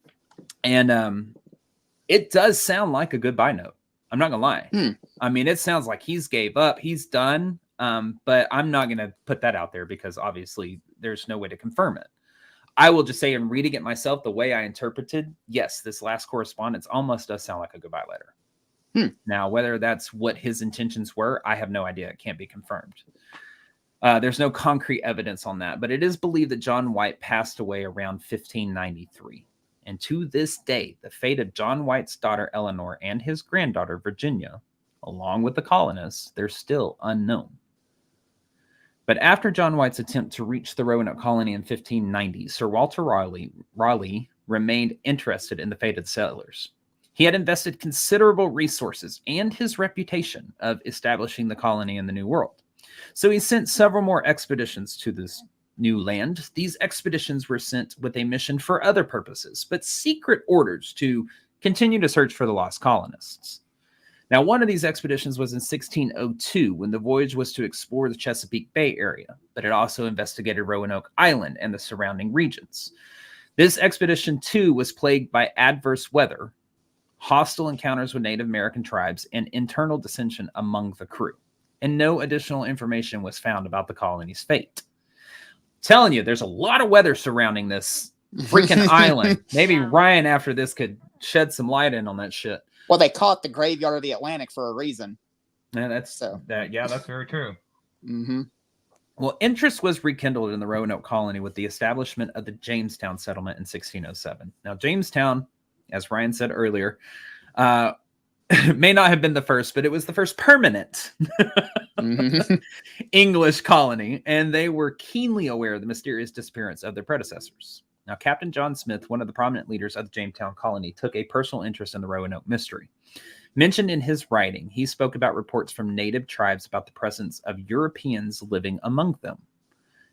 And it does sound like a goodbye note. I'm not gonna lie. I mean, it sounds like he's gave up, he's done. But I'm not gonna put that out there because obviously there's no way to confirm it. I will just say, in reading it myself, the way I interpreted, yes, this last correspondence almost does sound like a goodbye letter. Now, whether that's what his intentions were, I have no idea. It can't be confirmed. There's no concrete evidence on that, but it is believed that John White passed away around 1593. And to this day, the fate of John White's daughter Eleanor and his granddaughter Virginia, along with the colonists, they're still unknown. But after John White's attempt to reach the Roanoke Colony in 1590, Sir Walter Raleigh remained interested in the fate of the settlers. He had invested considerable resources and his reputation of establishing the colony in the New World. So he sent several more expeditions to this new land. These expeditions were sent with a mission for other purposes, but secret orders to continue to search for the lost colonists. Now, one of these expeditions was in 1602, when the voyage was to explore the Chesapeake Bay area, but it also investigated Roanoke Island and the surrounding regions. This expedition, too, was plagued by adverse weather, hostile encounters with Native American tribes, and internal dissension among the crew. And no additional information was found about the colony's fate. Telling you, there's a lot of weather surrounding this freaking island. Maybe Ryan, after this, could shed some light in on that shit. Well, they call it the graveyard of the Atlantic for a reason. Yeah, that's very true. Mm-hmm. Well, interest was rekindled in the Roanoke colony with the establishment of the Jamestown settlement in 1607. Now, Jamestown, as Ryan said earlier, may not have been the first, but it was the first permanent English colony, and they were keenly aware of the mysterious disappearance of their predecessors. Now, Captain John Smith, one of the prominent leaders of the Jamestown colony, took a personal interest in the Roanoke mystery. Mentioned in his writing, he spoke about reports from native tribes about the presence of Europeans living among them.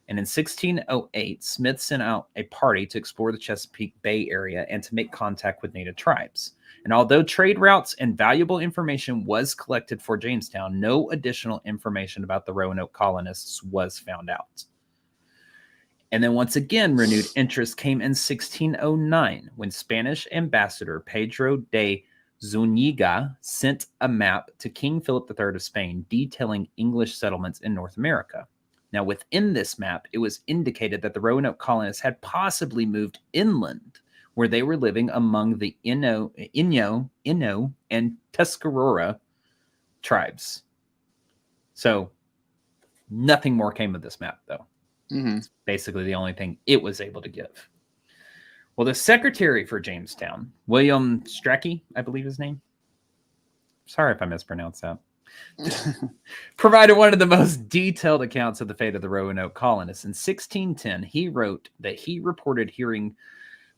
And in 1608, Smith sent out a party to explore the Chesapeake Bay area and to make contact with native tribes. And although trade routes and valuable information was collected for Jamestown, no additional information about the Roanoke colonists was found out. And then once again, renewed interest came in 1609 when Spanish ambassador Pedro de Zuniga sent a map to King Philip III of Spain detailing English settlements in North America. Now, within this map, it was indicated that the Roanoke colonists had possibly moved inland, where they were living among the Inyo, and Tuscarora tribes. So, nothing more came of this map, though. Mm-hmm. It's basically the only thing it was able to give. Well, the secretary for Jamestown, William Strachey, I believe his name. Sorry if I mispronounced that. Provided one of the most detailed accounts of the fate of the Roanoke colonists. In 1610, he wrote that he reported hearing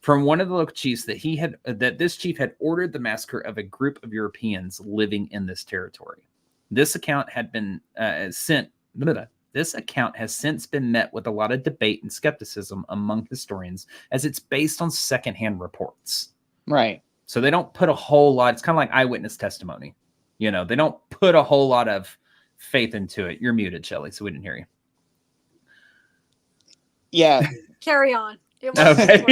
from one of the local chiefs that this chief had ordered the massacre of a group of Europeans living in this territory. This account had been This account has since been met with a lot of debate and skepticism among historians, as it's based on secondhand reports. Right. So they don't put a whole lot. It's kind of like eyewitness testimony. You know, they don't put a whole lot of faith into it. You're muted, Shelley, so we didn't hear you. Yeah. Carry on. Okay.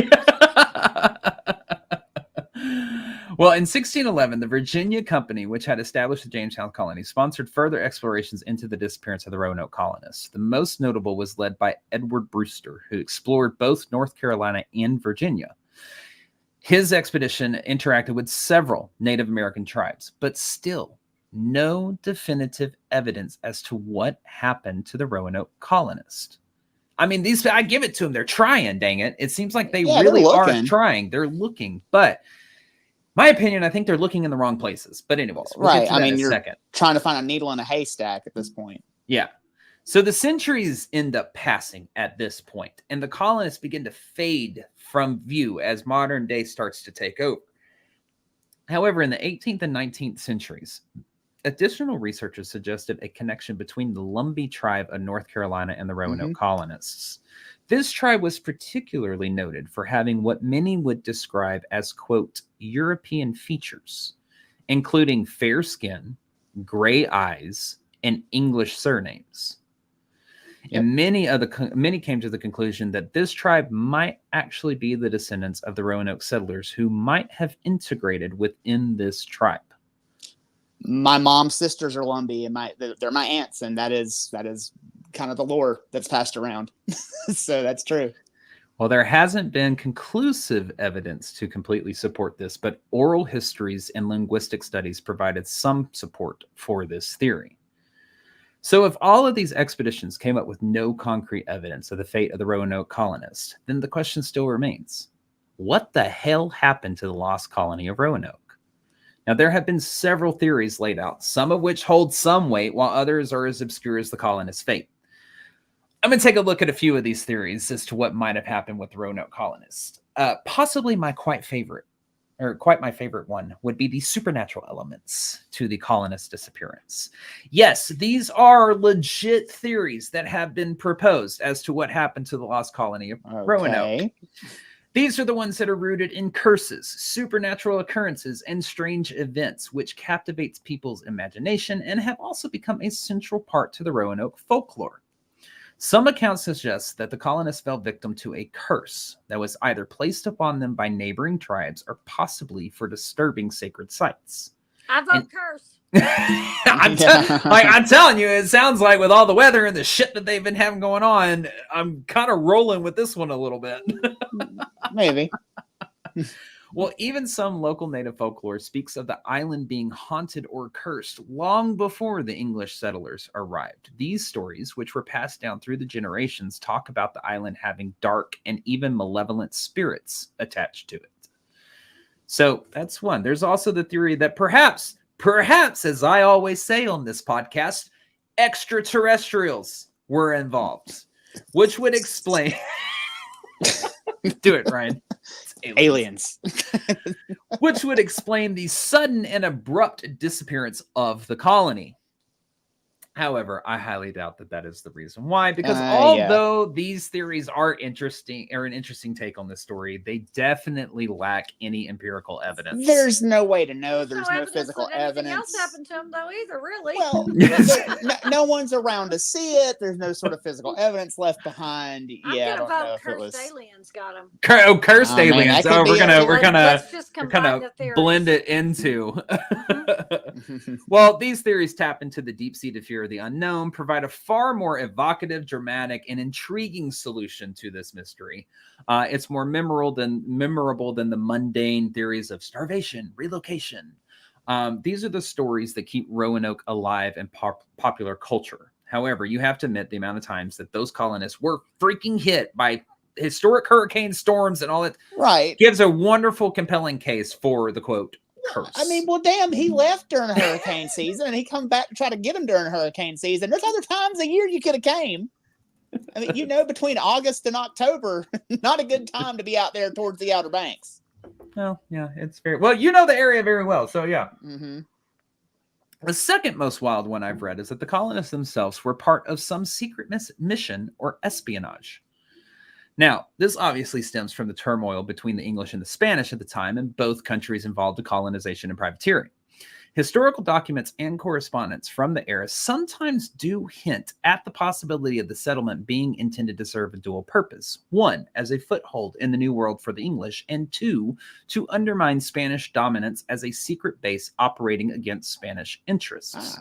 Well, in 1611, the Virginia Company, which had established the Jamestown colony, sponsored further explorations into the disappearance of the Roanoke colonists. The most notable was led by Edward Brewster, who explored both North Carolina and Virginia. His expedition interacted with several Native American tribes, but still no definitive evidence as to what happened to the Roanoke colonists. I mean, I give it to them. They're trying, dang it. It seems like they really are trying. They're looking, but my opinion, I think they're looking in the wrong places. But anyways, we'll get to that in a second. Trying to find a needle in a haystack at this point. Yeah. So the centuries end up passing at this point, and the colonists begin to fade from view as modern day starts to take over. However, in the 18th and 19th centuries, additional researchers suggested a connection between the Lumbee tribe of North Carolina and the Roanoke colonists. This tribe was particularly noted for having what many would describe as, quote, European features, including fair skin, gray eyes, and English surnames. Yep. And many came to the conclusion that this tribe might actually be the descendants of the Roanoke settlers who might have integrated within this tribe. My mom's sisters are Lumbee, and they're my aunts, and that is kind of the lore that's passed around. So that's true. Well, there hasn't been conclusive evidence to completely support this, but oral histories and linguistic studies provided some support for this theory. So if all of these expeditions came up with no concrete evidence of the fate of the Roanoke colonists, then the question still remains, what the hell happened to the lost colony of Roanoke? Now, there have been several theories laid out, some of which hold some weight, while others are as obscure as the colonists' fate. I'm going to take a look at a few of these theories as to what might have happened with the Roanoke colonists. Possibly quite my favorite one would be the supernatural elements to the colonists' disappearance. Yes, these are legit theories that have been proposed as to what happened to the lost colony of Roanoke. These are the ones that are rooted in curses, supernatural occurrences, and strange events, which captivates people's imagination and have also become a central part to the Roanoke folklore. Some accounts suggest that the colonists fell victim to a curse that was either placed upon them by neighboring tribes or possibly for disturbing sacred sites. I vote curse. I'm telling you, it sounds like with all the weather and the shit that they've been having going on, I'm kind of rolling with this one a little bit. Maybe. Well, even some local native folklore speaks of the island being haunted or cursed long before the English settlers arrived. These stories, which were passed down through the generations, talk about the island having dark and even malevolent spirits attached to it. So that's one. There's also the theory that perhaps, as I always say on this podcast, extraterrestrials were involved, which would explain... Do it, Ryan. Aliens. Which would explain the sudden and abrupt disappearance of the colony. However, I highly doubt that is the reason why, because although these theories are interesting, or an interesting take on this story, they definitely lack any empirical evidence. There's no way to know. There's no evidence physical that anything evidence. else happened to them, though, either, really. Well, no one's around to see it. There's no sort of physical evidence left behind. I'm I gonna don't vote know if it cursed was. aliens got them. Cursed aliens. Man, We're gonna combine blend it into. Well, these theories tap into the deep-seated fear of the unknown, provide a far more evocative, dramatic, and intriguing solution to this mystery. It's more memorable than the mundane theories of starvation, relocation. These are the stories that keep Roanoke alive in popular culture. However, you have to admit the amount of times that those colonists were freaking hit by historic hurricane storms and all that. Right. Gives a wonderful, compelling case for the quote, curse. I mean, well, damn, he left during hurricane season and he come back to try to get him during hurricane season. There's other times a year you could have came. I mean, between August and October, not a good time to be out there towards the Outer Banks. Well, yeah, it's very well. You know the area very well, so yeah. Mm-hmm. The second most wild one I've read is that the colonists themselves were part of some secret mission or espionage. Now, this obviously stems from the turmoil between the English and the Spanish at the time, and both countries involved in colonization and privateering. Historical documents and correspondence from the era sometimes do hint at the possibility of the settlement being intended to serve a dual purpose. One, as a foothold in the New World for the English, and two, to undermine Spanish dominance as a secret base operating against Spanish interests.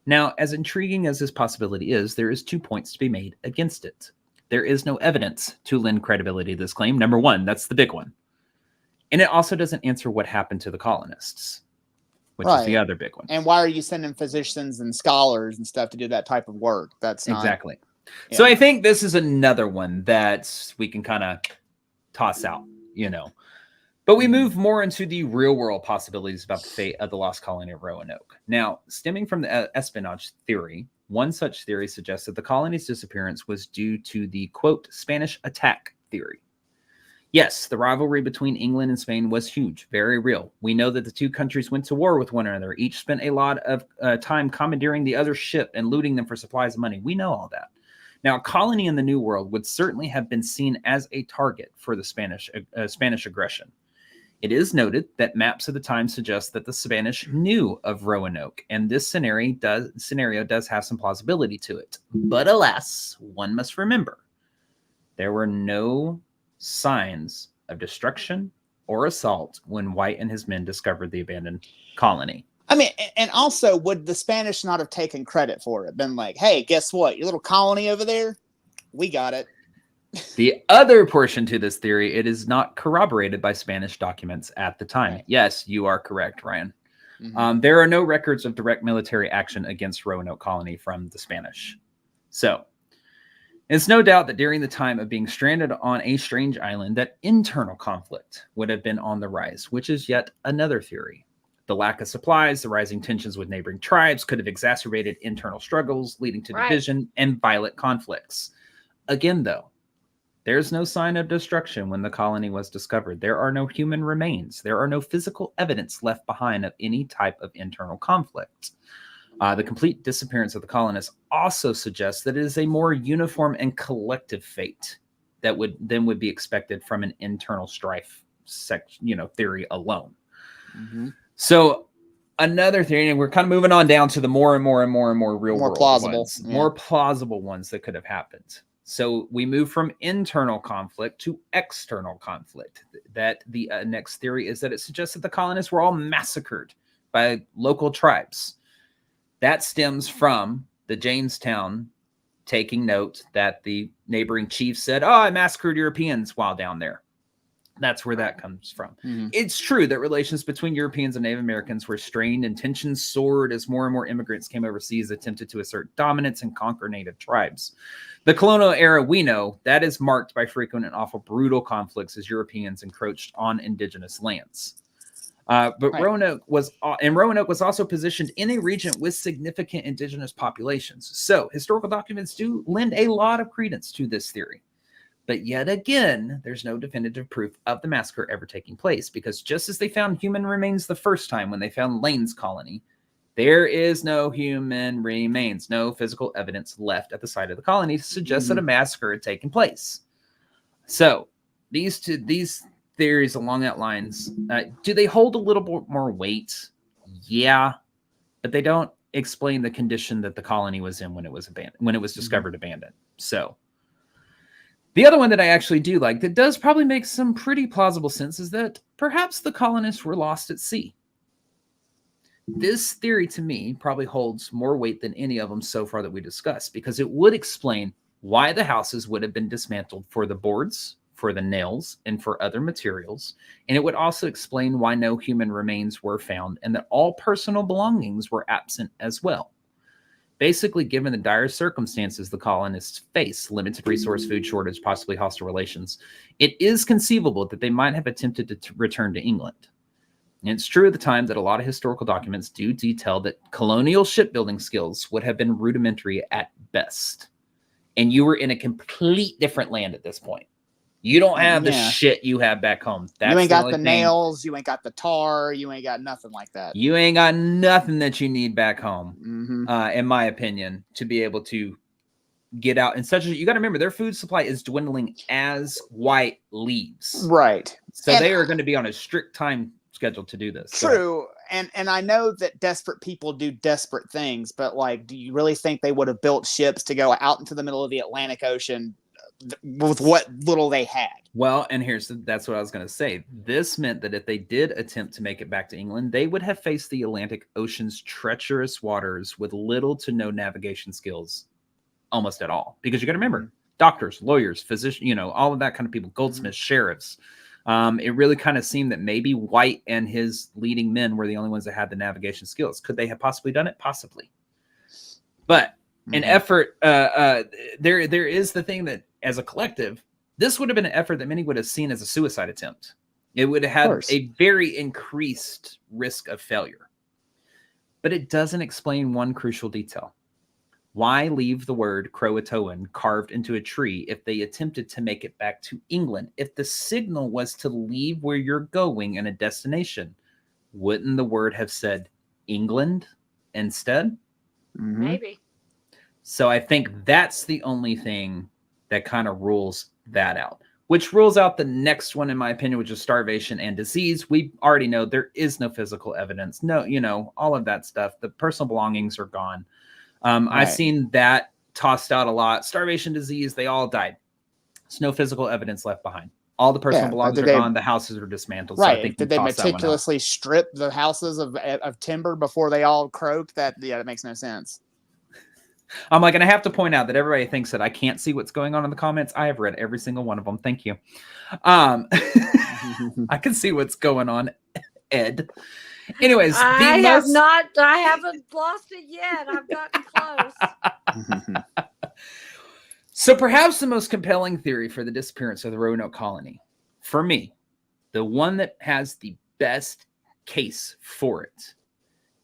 Now, as intriguing as this possibility is, there is 2 points to be made against it. There is no evidence to lend credibility to this claim. Number one, that's the big one. And it also doesn't answer what happened to the colonists, which is the other big one. And why are you sending physicians and scholars and stuff to do that type of work? That's not... Exactly. Yeah. So I think this is another one that we can kind of toss out, But we move more into the real world possibilities about the fate of the lost colony of Roanoke. Now, stemming from the espionage theory, one such theory suggests that the colony's disappearance was due to the, quote, Spanish attack theory. Yes, the rivalry between England and Spain was huge, very real. We know that the two countries went to war with one another. Each spent a lot of time commandeering the other ship and looting them for supplies and money. We know all that. Now, a colony in the New World would certainly have been seen as a target for the Spanish aggression. It is noted that maps of the time suggest that the Spanish knew of Roanoke, and this scenario does have some plausibility to it. But alas, one must remember, there were no signs of destruction or assault when White and his men discovered the abandoned colony. I mean, and also, would the Spanish not have taken credit for it? Been like, hey, guess what? Your little colony over there, we got it. The other portion to this theory, it is not corroborated by Spanish documents at the time. Right. Yes, you are correct, Ryan. Mm-hmm. There are no records of direct military action against Roanoke Colony from the Spanish. So, it's no doubt that during the time of being stranded on a strange island, that internal conflict would have been on the rise, which is yet another theory. The lack of supplies, the rising tensions with neighboring tribes could have exacerbated internal struggles, leading to division and violent conflicts. Again, though, there's no sign of destruction when the colony was discovered. There are no human remains. There are no physical evidence left behind of any type of internal conflict. The complete disappearance of the colonists also suggests that it is a more uniform and collective fate that would be expected from an internal strife theory alone. Mm-hmm. So another theory, and we're kind of moving on down to the more and more real world plausible ones, more plausible ones that could have happened. So we move from internal conflict to external conflict. That the next theory is that it suggests that the colonists were all massacred by local tribes. That stems from the Jamestown taking note that the neighboring chief said, "Oh, I massacred Europeans while down there." That's where that comes from. Mm-hmm. It's true that relations between Europeans and Native Americans were strained and tensions soared as more and more immigrants came overseas, attempted to assert dominance and conquer native tribes. The colonial era, we know, that is marked by frequent and often brutal conflicts as Europeans encroached on indigenous lands. Roanoke was also positioned in a region with significant indigenous populations. So historical documents do lend a lot of credence to this theory. But yet again, there's no definitive proof of the massacre ever taking place, because just as they found human remains the first time when they found Lane's colony, there is no human remains, no physical evidence left at the site of the colony to suggest that a massacre had taken place. So these theories along that lines, do they hold a little bit more weight? Yeah, but they don't explain the condition that the colony was in when it was abandoned, when it was discovered abandoned. So the other one that I actually do like that does probably make some pretty plausible sense is that perhaps the colonists were lost at sea. This theory to me probably holds more weight than any of them so far that we discussed, because it would explain why the houses would have been dismantled for the boards, for the nails, and for other materials. And it would also explain why no human remains were found and that all personal belongings were absent as well. Basically, given the dire circumstances the colonists face, limited resource, food shortage, possibly hostile relations, it is conceivable that they might have attempted to return to England. And it's true at the time that a lot of historical documents do detail that colonial shipbuilding skills would have been rudimentary at best. And you were in a complete different land at this point. You don't have the shit you have back home. You ain't got the nails. You ain't got the tar. You ain't got nothing like that. You ain't got nothing that you need back home, in my opinion, to be able to get out. And you got to remember, their food supply is dwindling as white leaves. Right. So they are going to be on a strict time schedule to do this. True. And I know that desperate people do desperate things, but like, do you really think they would have built ships to go out into the middle of the Atlantic Ocean with what little they had? Well, and that's what I was going to say. This meant that if they did attempt to make it back to England, they would have faced the Atlantic Ocean's treacherous waters with little to no navigation skills almost at all. Because you got to remember, doctors, lawyers, physicians, all of that kind of people, goldsmiths, sheriffs. It really kind of seemed that maybe White and his leading men were the only ones that had the navigation skills. Could they have possibly done it? Possibly. But an effort, there is the thing that as a collective, this would have been an effort that many would have seen as a suicide attempt. It would have had a very increased risk of failure. But it doesn't explain one crucial detail. Why leave the word Croatoan carved into a tree if they attempted to make it back to England? If the signal was to leave where you're going in a destination, wouldn't the word have said England instead? Maybe. So I think that's the only thing that kind of rules that out, which rules out the next one, in my opinion, which is starvation and disease. We already know there is no physical evidence. No, all of that stuff. The personal belongings are gone. I've seen that tossed out a lot. Starvation, disease, they all died. There's no physical evidence left behind. All the personal belongings are gone. The houses are dismantled. Right. So I think did they meticulously strip the houses of timber before they all croaked? That makes no sense. I'm like, and I have to point out that everybody thinks that I can't see what's going on in the comments. I have read every single one of them. Thank you. I can see what's going on, Ed. Anyways, I haven't lost it yet. I've gotten close. So perhaps the most compelling theory for the disappearance of the Roanoke Colony, for me, the one that has the best case for it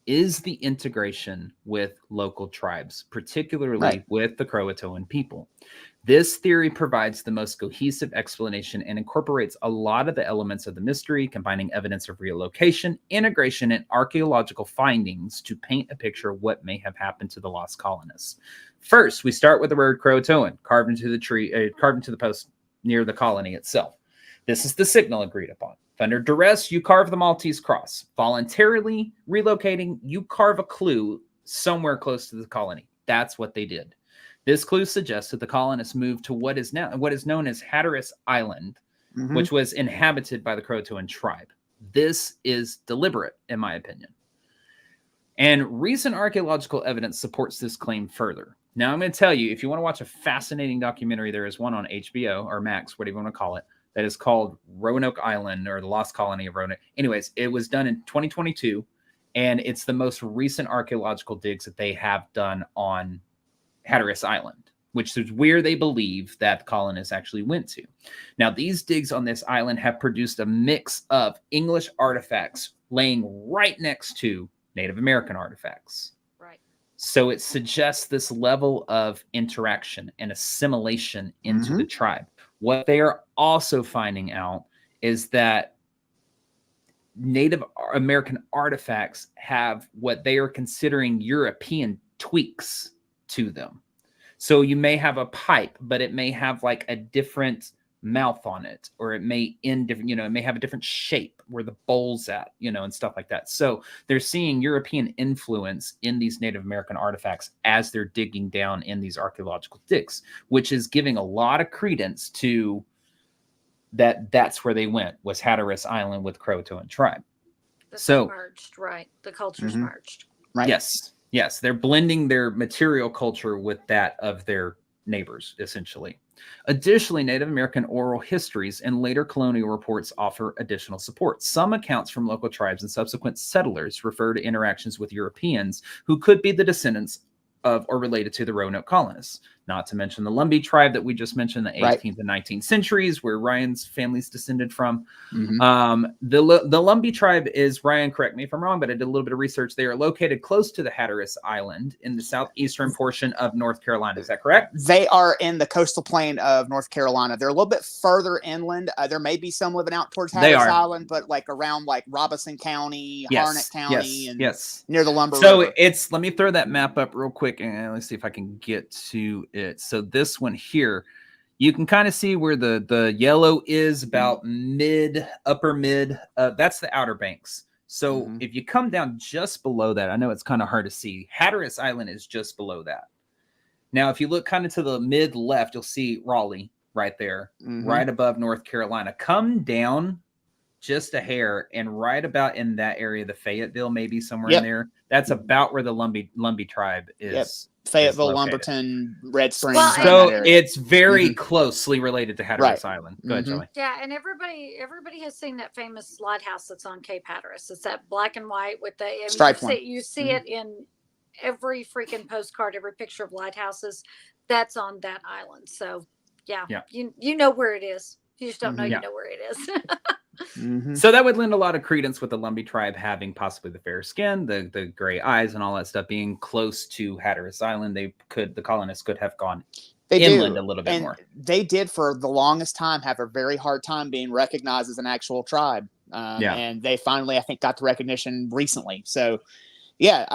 is the integration with local tribes, particularly with the Croatoan people. This theory provides the most cohesive explanation and incorporates a lot of the elements of the mystery, combining evidence of relocation, integration, and archaeological findings to paint a picture of what may have happened to the lost colonists. First, we start with the word Croatoan, carved into the post near the colony itself. This is the signal agreed upon. If under duress, you carve the Maltese cross. Voluntarily relocating, you carve a clue somewhere close to the colony. That's what they did. This clue suggests that the colonists moved to what is known as Hatteras Island, which was inhabited by the Croatoan tribe. This is deliberate, in my opinion. And recent archaeological evidence supports this claim further. Now, I'm going to tell you, if you want to watch a fascinating documentary, there is one on HBO or Max, whatever you want to call it, that is called Roanoke Island, or the Lost Colony of Roanoke. Anyways, it was done in 2022, and it's the most recent archaeological digs that they have done on Hatteras Island, which is where they believe that colonists actually went to. Now, these digs on this island have produced a mix of English artifacts laying right next to Native American artifacts. Right. So it suggests this level of interaction and assimilation into the tribe. What they are also finding out is that Native American artifacts have what they are considering European tweaks to them. So you may have a pipe, but it may have like a different mouth on it, or it may end different, it may have a different shape where the bowl's at, and stuff like that. So they're seeing European influence in these Native American artifacts as they're digging down in these archaeological digs, which is giving a lot of credence to that's where they went, was Hatteras Island with Croatoan tribe. So merged, right? The cultures merged. Right. Yes, they're blending their material culture with that of their neighbors, essentially. Additionally, Native American oral histories and later colonial reports offer additional support. Some accounts from local tribes and subsequent settlers refer to interactions with Europeans who could be the descendants of or related to the Roanoke colonists. Not to mention the Lumbee tribe that we just mentioned, the 18th and 19th centuries, where Ryan's family's descended from. The Lumbee tribe is, Ryan, correct me if I'm wrong, but I did a little bit of research. They are located close to the Hatteras Island in the southeastern portion of North Carolina. Is that correct? They are in the coastal plain of North Carolina. They're a little bit further inland. There may be some living out towards Hatteras Island, but like around like Robeson County, Harnett County, and near the Lumber River. It's, let me throw that map up real quick, and let's see if I can get to it. So this one here, you can kind of see where the yellow is about upper mid. That's the Outer Banks. So if you come down just below that, I know it's kind of hard to see. Hatteras Island is just below that. Now, if you look kind of to the mid left, you'll see Raleigh right there, right above North Carolina. Come down just a hair, and right about in that area, the Fayetteville, maybe somewhere in there. That's about where the Lumbee tribe is. Fayetteville, Lumberton, Red Springs. Well, so it's very closely related to Hatteras Island. Go ahead, Joey. Yeah, and everybody has seen that famous lighthouse that's on Cape Hatteras. It's that black and white with the stripe one. You see it in every freaking postcard, every picture of lighthouses. That's on that island. So yeah. You know where it is. You just don't know you know where it is. So that would lend a lot of credence with the Lumbee tribe having possibly the fair skin, the gray eyes, and all that stuff being close to Hatteras Island. The colonists could have gone inland a little bit more. They did for the longest time have a very hard time being recognized as an actual tribe. And they finally, I think, got the recognition recently. So there's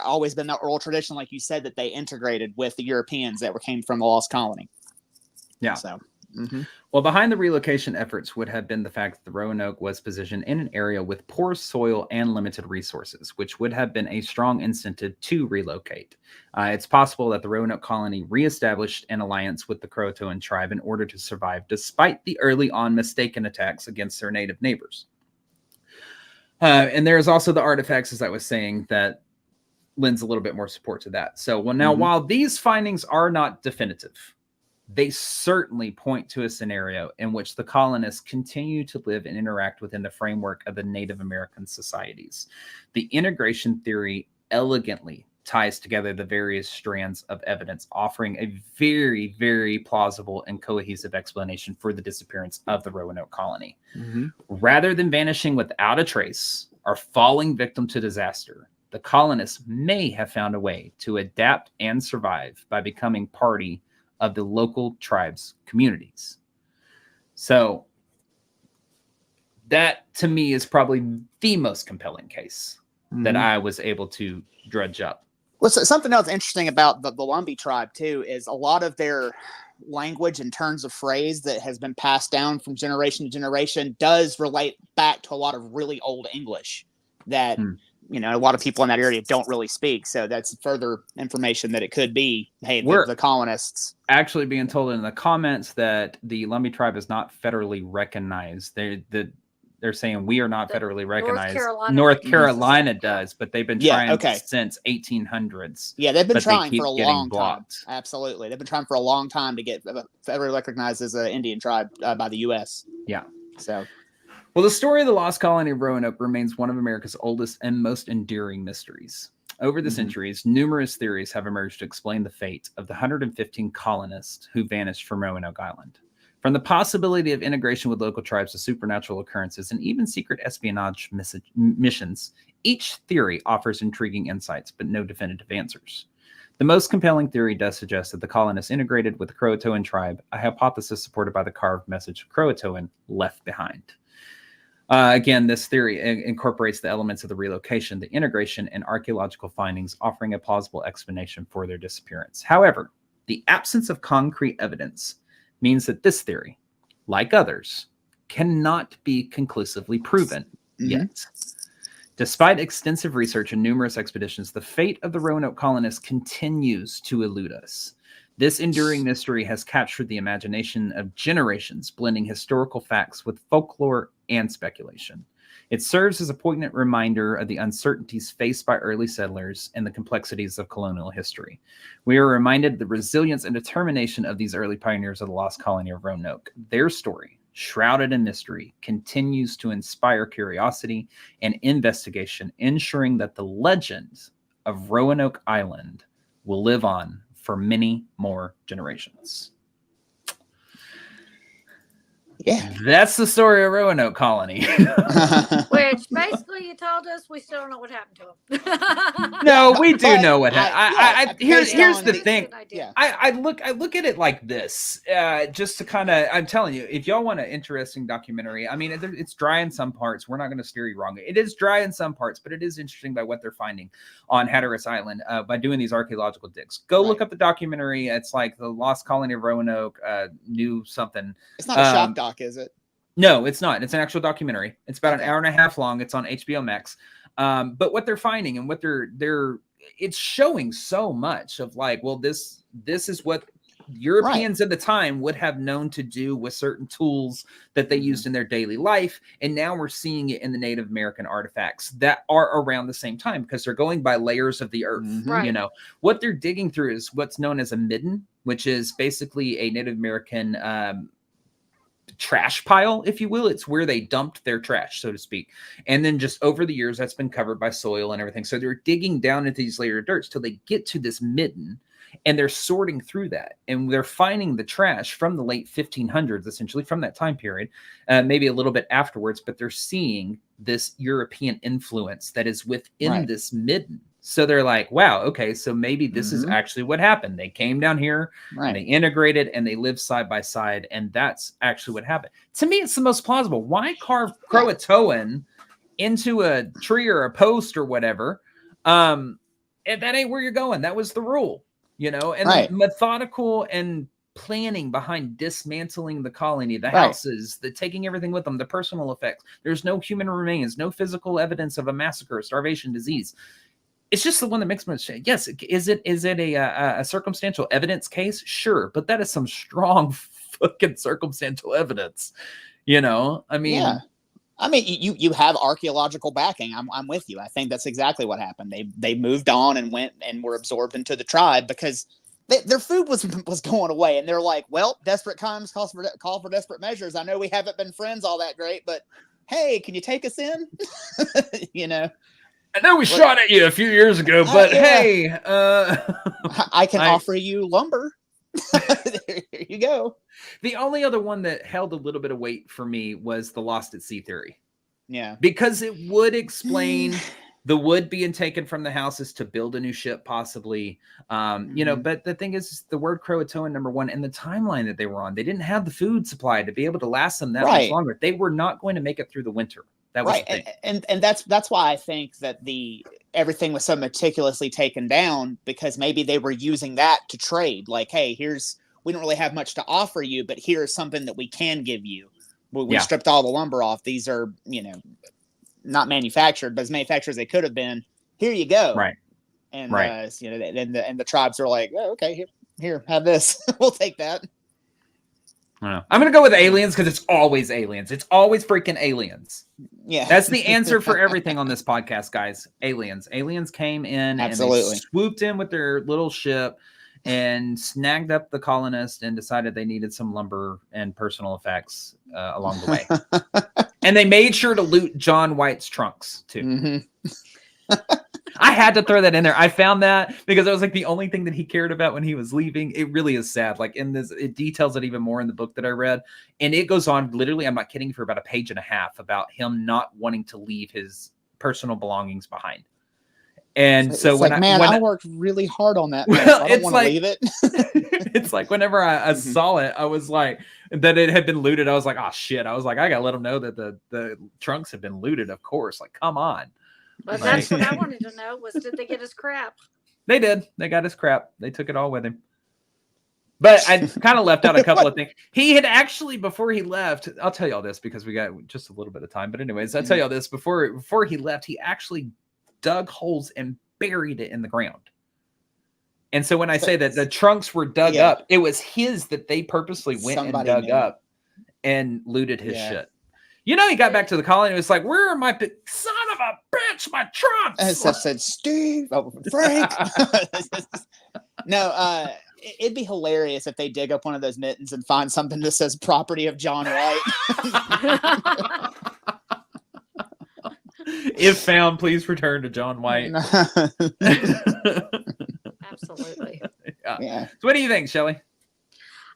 always been that oral tradition, like you said, that they integrated with the Europeans that came from the Lost Colony. Yeah. So. Well, behind the relocation efforts would have been the fact that the Roanoke was positioned in an area with poor soil and limited resources, which would have been a strong incentive to relocate. It's possible that the Roanoke colony reestablished an alliance with the Croatoan tribe in order to survive, despite the early on mistaken attacks against their native neighbors. And there's also the artifacts, as I was saying, that lends a little bit more support to that. So, while these findings are not definitive, they certainly point to a scenario in which the colonists continue to live and interact within the framework of the Native American societies. The integration theory elegantly ties together the various strands of evidence, offering a very, very plausible and cohesive explanation for the disappearance of the Roanoke colony. Rather than vanishing without a trace or falling victim to disaster, the colonists may have found a way to adapt and survive by becoming party of the local tribes' communities. So that, to me, is probably the most compelling case that I was able to drudge up. Well, so something else interesting about the Lumbee tribe, too, is a lot of their language and turns of phrase that has been passed down from generation to generation does relate back to a lot of really old English that, you know, a lot of people in that area don't really speak. So that's further information that it could be, hey, the colonists. Actually being told in the comments that the Lumbee tribe is not federally recognized. They're saying we are not federally recognized. North Carolina does, but they've been trying since 1800s. Yeah, they've been trying for a long time. Absolutely. They've been trying for a long time to get federally recognized as an Indian tribe by the U.S. Yeah. So, well, the story of the lost colony of Roanoke remains one of America's oldest and most enduring mysteries. Over the centuries, numerous theories have emerged to explain the fate of the 115 colonists who vanished from Roanoke Island. From the possibility of integration with local tribes to supernatural occurrences and even secret espionage missions, each theory offers intriguing insights, but no definitive answers. The most compelling theory does suggest that the colonists integrated with the Croatoan tribe, a hypothesis supported by the carved message Croatoan left behind. Again, this theory incorporates the elements of the relocation, the integration, and archaeological findings, offering a plausible explanation for their disappearance. However, the absence of concrete evidence means that this theory, like others, cannot be conclusively proven yet. Despite extensive research and numerous expeditions, the fate of the Roanoke colonists continues to elude us. This enduring mystery has captured the imagination of generations, blending historical facts with folklore and speculation. It serves as a poignant reminder of the uncertainties faced by early settlers and the complexities of colonial history. We are reminded of the resilience and determination of these early pioneers of the lost colony of Roanoke. Their story, shrouded in mystery, continues to inspire curiosity and investigation, ensuring that the legend of Roanoke Island will live on for many more generations. Yeah, that's the story of Roanoke Colony. Which basically you told us we still don't know what happened to them. No, we do know what happened. Here's the thing. Yeah. I look at it like this, just to kind of. I'm telling you, if y'all want an interesting documentary, I mean, it's dry in some parts. We're not going to steer you wrong. It is dry in some parts, but it is interesting by what they're finding on Hatteras Island by doing these archaeological digs. Go look up the documentary. It's like the Lost Colony of Roanoke. Knew something. It's not a shock doc, is it? No, it's not. It's an actual documentary. It's about an hour and a half long. It's on HBO Max. But what they're finding and what it's showing so much of like, well, this is what Europeans at the time would have known to do with certain tools that they used in their daily life. And now we're seeing it in the Native American artifacts that are around the same time because they're going by layers of the earth. You know, what they're digging through is what's known as a midden, which is basically a Native American trash pile, if you will. It's where they dumped their trash, so to speak. And then just over the years, that's been covered by soil and everything. So they're digging down into these layers of dirt till they get to this midden, and they're sorting through that. And they're finding the trash from the late 1500s, essentially from that time period, maybe a little bit afterwards, but they're seeing this European influence that is within this midden. So they're like, wow, okay, so maybe this is actually what happened. They came down here, and they integrated, and they lived side by side, and that's actually what happened. To me, it's the most plausible. Why carve Croatoan into a tree or a post or whatever? And that ain't where you're going. That was the rule, you know? And the methodical and planning behind dismantling the colony, the houses, the taking everything with them, the personal effects. There's no human remains, no physical evidence of a massacre, starvation, disease. It's just the one that makes me say, yes, is it a circumstantial evidence case? Sure, but that is some strong fucking circumstantial evidence. You know, I mean, you have archaeological backing. I'm with you. I think that's exactly what happened. They moved on and went and were absorbed into the tribe because their food was going away, and they're like, well, desperate times call for desperate measures. I know we haven't been friends all that great, but hey, can you take us in? You know. I know we shot at you a few years ago, but hey, I can offer you lumber. There you go. The only other one that held a little bit of weight for me was the lost at sea theory. Yeah. Because it would explain the wood being taken from the houses to build a new ship, possibly. You know, but the thing is, the word Croatoan, number one, and the timeline that they were on, they didn't have the food supply to be able to last them that much longer. They were not going to make it through the winter. That was the thing. And that's why I think that everything was so meticulously taken down, because maybe they were using that to trade. Like, hey, we don't really have much to offer you, but here's something that we can give you. We stripped all the lumber off. These are, you know, not manufactured, but as manufactured as they could have been. Here you go. Right. And you know, and the tribes are like, oh, okay, here, have this. We'll take that. I don't know. I'm gonna go with aliens because it's always aliens. It's always freaking aliens. Yeah, that's the answer for everything on this podcast, guys. Aliens. Aliens came in and they swooped in with their little ship and snagged up the colonists and decided they needed some lumber and personal effects along the way. And they made sure to loot John White's trunks too. I had to throw that in there. I found that because it was like the only thing that he cared about when he was leaving. It really is sad. Like in this, it details it even more in the book that I read. And it goes on literally, I'm not kidding, for about a page and a half about him not wanting to leave his personal belongings behind. And so when I worked really hard on that. Well, I don't want to leave it. It's like whenever I saw it, I was like, that it had been looted. I was like, oh shit. I was like, I gotta let him know that the trunks have been looted. Of course. Like, come on. But that's what I wanted to know was, did they get his crap? They did. They got his crap. They took it all with him. But I kind of left out a couple of things. He had actually, before he left, I'll tell you all this because we got just a little bit of time. But anyways, I'll tell you all this. Before he left, he actually dug holes and buried it in the ground. And so when I say that the trunks were dug up, it was his that they purposely went and dug up and looted his shit. You know, he got back to the colony and was like, where are my son of a bitch, my trunks? And so said, Steve, Frank. No, it'd be hilarious if they dig up one of those mittens and find something that says property of John White. If found, please return to John White. Absolutely. Yeah. So what do you think, Shelley?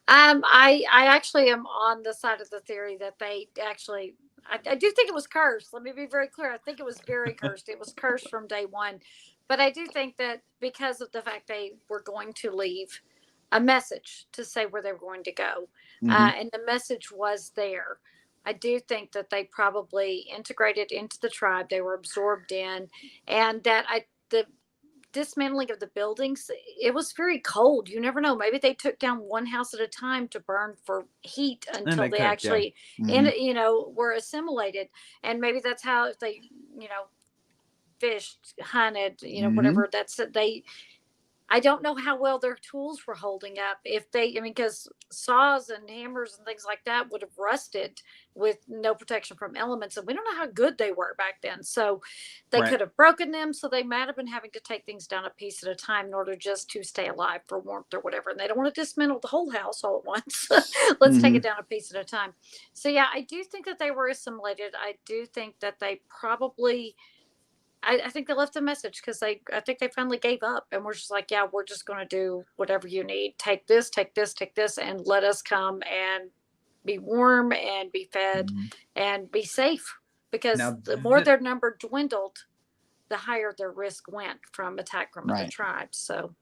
I actually am on the side of the theory that they actually, I do think it was cursed. Let me be very clear. I think it was very cursed. It was cursed from day one. But I do think that because of the fact they were going to leave a message to say where they were going to go, and the message was there, I do think that they probably integrated into the tribe. They were absorbed in, and that the dismantling of the buildings, it was very cold. You never know. Maybe they took down one house at a time to burn for heat until they actually, you know, were assimilated. And maybe that's how, if they, you know, fished, hunted, you know, whatever. That's they. I don't know how well their tools were holding up. If they, I mean, because saws and hammers and things like that would have rusted with no protection from elements. And we don't know how good they were back then. So they could have broken them. So they might have been having to take things down a piece at a time in order just to stay alive for warmth or whatever. And they don't want to dismantle the whole house all at once. Let's take it down a piece at a time. So yeah, I do think that they were assimilated. I do think that they probably, I think they left a message because I think they finally gave up and we're just like, yeah, we're just going to do whatever you need. Take this, and let us come and be warm and be fed and be safe. Because the more their number dwindled, the higher their risk went from attack from other tribes. So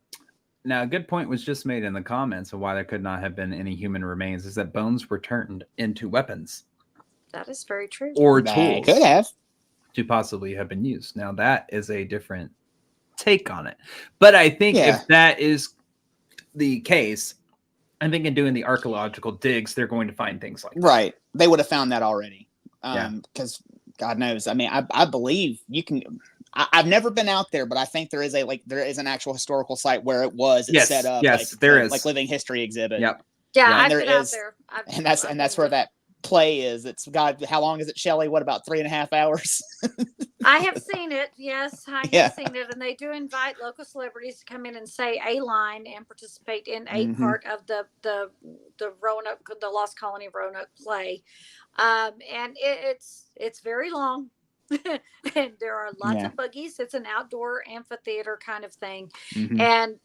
now a good point was just made in the comments of why there could not have been any human remains is that bones were turned into weapons. That is very true. Or tools. Could have. To possibly have been used. Now that is a different take on it. But I think if that is the case, I think in doing the archaeological digs, they're going to find things like that. Right. They would have found that already. Because God knows. I mean, I believe you can. I've never been out there, but I think there is an actual historical site where it was set up. Yes, there is. Like living history exhibit. Yep. Yeah, I've been out there. And that's where that play is. It's God. How long is it, Shelley? What, about 3.5 hours? I have seen it. Yes, I have seen it, and they do invite local celebrities to come in and say a line and participate in a part of the Roanoke, the Lost Colony of Roanoke play. And it's very long. And there are lots of buggies. It's an outdoor amphitheater kind of thing. Mm-hmm. And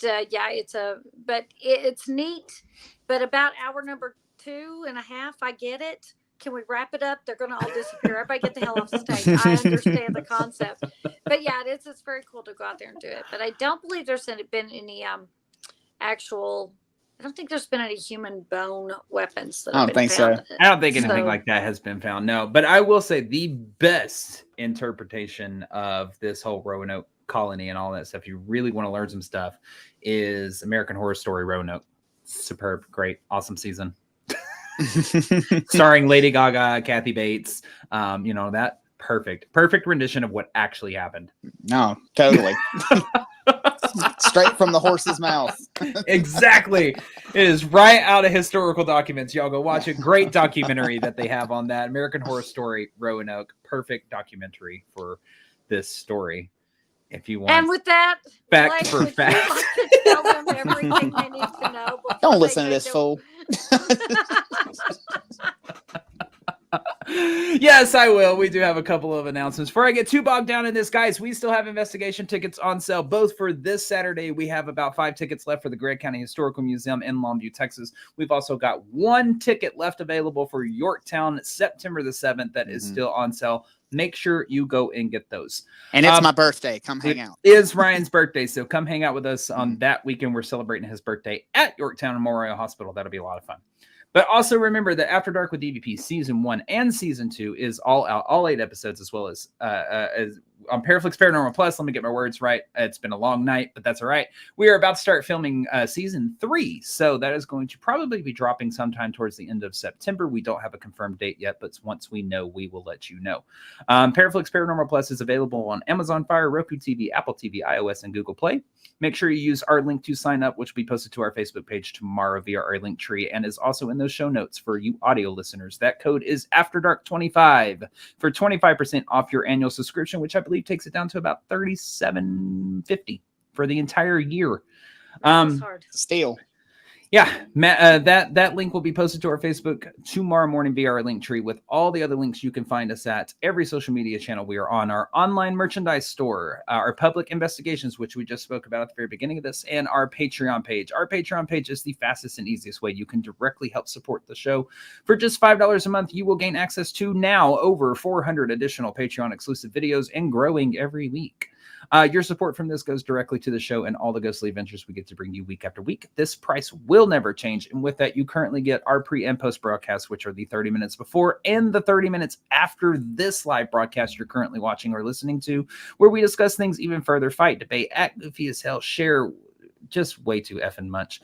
it's neat. But about hour number 2.5, I get it. Can we wrap it up? They're going to all disappear. Everybody get the hell off the stage. I understand the concept. But yeah, it's very cool to go out there and do it. But I don't believe there's been any actual, I don't think there's been any human bone weapons. That I don't think so. I don't think anything like that has been found. No, but I will say the best interpretation of this whole Roanoke colony and all that stuff, you really want to learn some stuff, is American Horror Story Roanoke. Superb, great, awesome season. Starring Lady Gaga, Kathy Bates, that perfect rendition of what actually happened. No, totally. Straight from the horse's mouth. Exactly. It is right out of historical documents. Y'all go watch it. Great documentary that they have on that. American Horror Story Roanoke. Perfect documentary for this story. If you want. And with that, fact for fact. Tell them everything they need to know. Don't listen to this fool. Yes, I will. We do have a couple of announcements. Before I get too bogged down in this, guys, we still have investigation tickets on sale, both for this Saturday. We have about 5 tickets left for the Gregg County Historical Museum in Longview, Texas. We've also got 1 ticket left available for Yorktown, September the 7th. That is still on sale. Make sure you go and get those. And it's my birthday. Come hang out. It is Ryan's birthday, so come hang out with us on that weekend. We're celebrating his birthday at Yorktown Memorial Hospital. That'll be a lot of fun. But also remember that After Dark with DVP Season 1 and Season 2 is all out, all 8 episodes, as well as on Paraflix Paranormal Plus. Let me get my words right. It's been a long night, but that's all right. We are about to start filming Season 3, so that is going to probably be dropping sometime towards the end of September. We don't have a confirmed date yet, but once we know, we will let you know. Paraflix Paranormal Plus is available on Amazon Fire, Roku TV, Apple TV, iOS, and Google Play. Make sure you use our link to sign up, which will be posted to our Facebook page tomorrow via our link tree, and is also in those show notes for you audio listeners. That code is AfterDark25 for 25% off your annual subscription, which I believe takes it down to about $37.50 for the entire year. That's hard. Still. Yeah, that link will be posted to our Facebook tomorrow morning via our link tree with all the other links you can find us at every social media channel we are on, our online merchandise store, our public investigations, which we just spoke about at the very beginning of this, and our Patreon page. Our Patreon page is the fastest and easiest way you can directly help support the show. For just $5 a month, you will gain access to now over 400 additional Patreon exclusive videos and growing every week. Your support from this goes directly to the show and all the ghostly adventures we get to bring you week after week. This price will never change. And with that, you currently get our pre and post broadcasts, which are the 30 minutes before and the 30 minutes after this live broadcast you're currently watching or listening to, where we discuss things even further, fight, debate, act goofy as hell, share just way too effing much.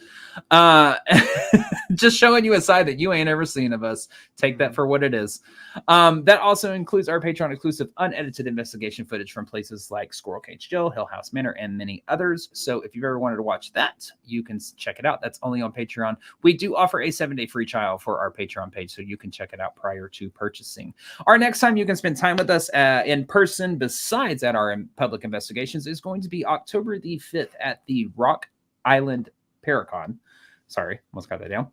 Just showing you a side that you ain't ever seen of us. Take that for what it is. That also includes our Patreon exclusive unedited investigation footage from places like Squirrel Cage Jail, Hill House Manor, and many others. So if you've ever wanted to watch that, you can check it out. That's only on Patreon. We do offer a 7-day free trial for our Patreon page, so you can check it out prior to purchasing. Our next time you can spend time with us in person, besides at our public investigations, is going to be October the 5th at the Rock Island Paracon. Sorry, almost got that down.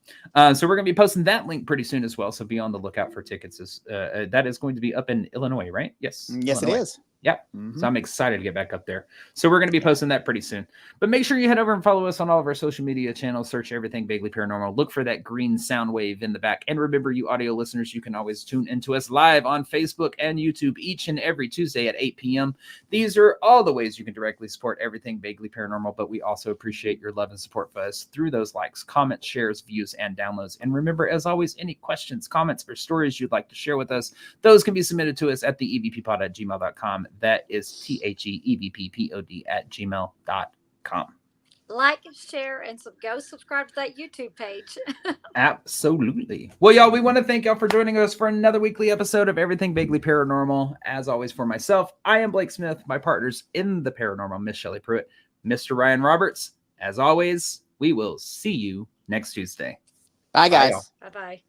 So we're going to be posting that link pretty soon as well. So be on the lookout for tickets. That is going to be up in Illinois, right? Yes. Yes, Illinois. it is. Yep. So I'm excited to get back up there. So we're going to be posting that pretty soon. But make sure you head over and follow us on all of our social media channels. Search Everything Vaguely Paranormal. Look for that green sound wave in the back. And remember, you audio listeners, you can always tune into us live on Facebook and YouTube each and every Tuesday at 8 p.m. These are all the ways you can directly support Everything Vaguely Paranormal. But we also appreciate your love and support for us through those likes, comments, shares, views, and downloads. And remember, as always, any questions, comments, or stories you'd like to share with us, those can be submitted to us at the evppod@gmail.com. That is THEEVPPOD@gmail.com. Like and share and go subscribe to that YouTube page. Absolutely. Well, y'all, we want to thank y'all for joining us for another weekly episode of Everything Vaguely Paranormal. As always, for myself, I am Blake Smith. My partners in the paranormal, Miss Shelley Pruitt, Mr. Ryan Roberts. As always, we will see you next Tuesday. Bye, guys. Bye-bye.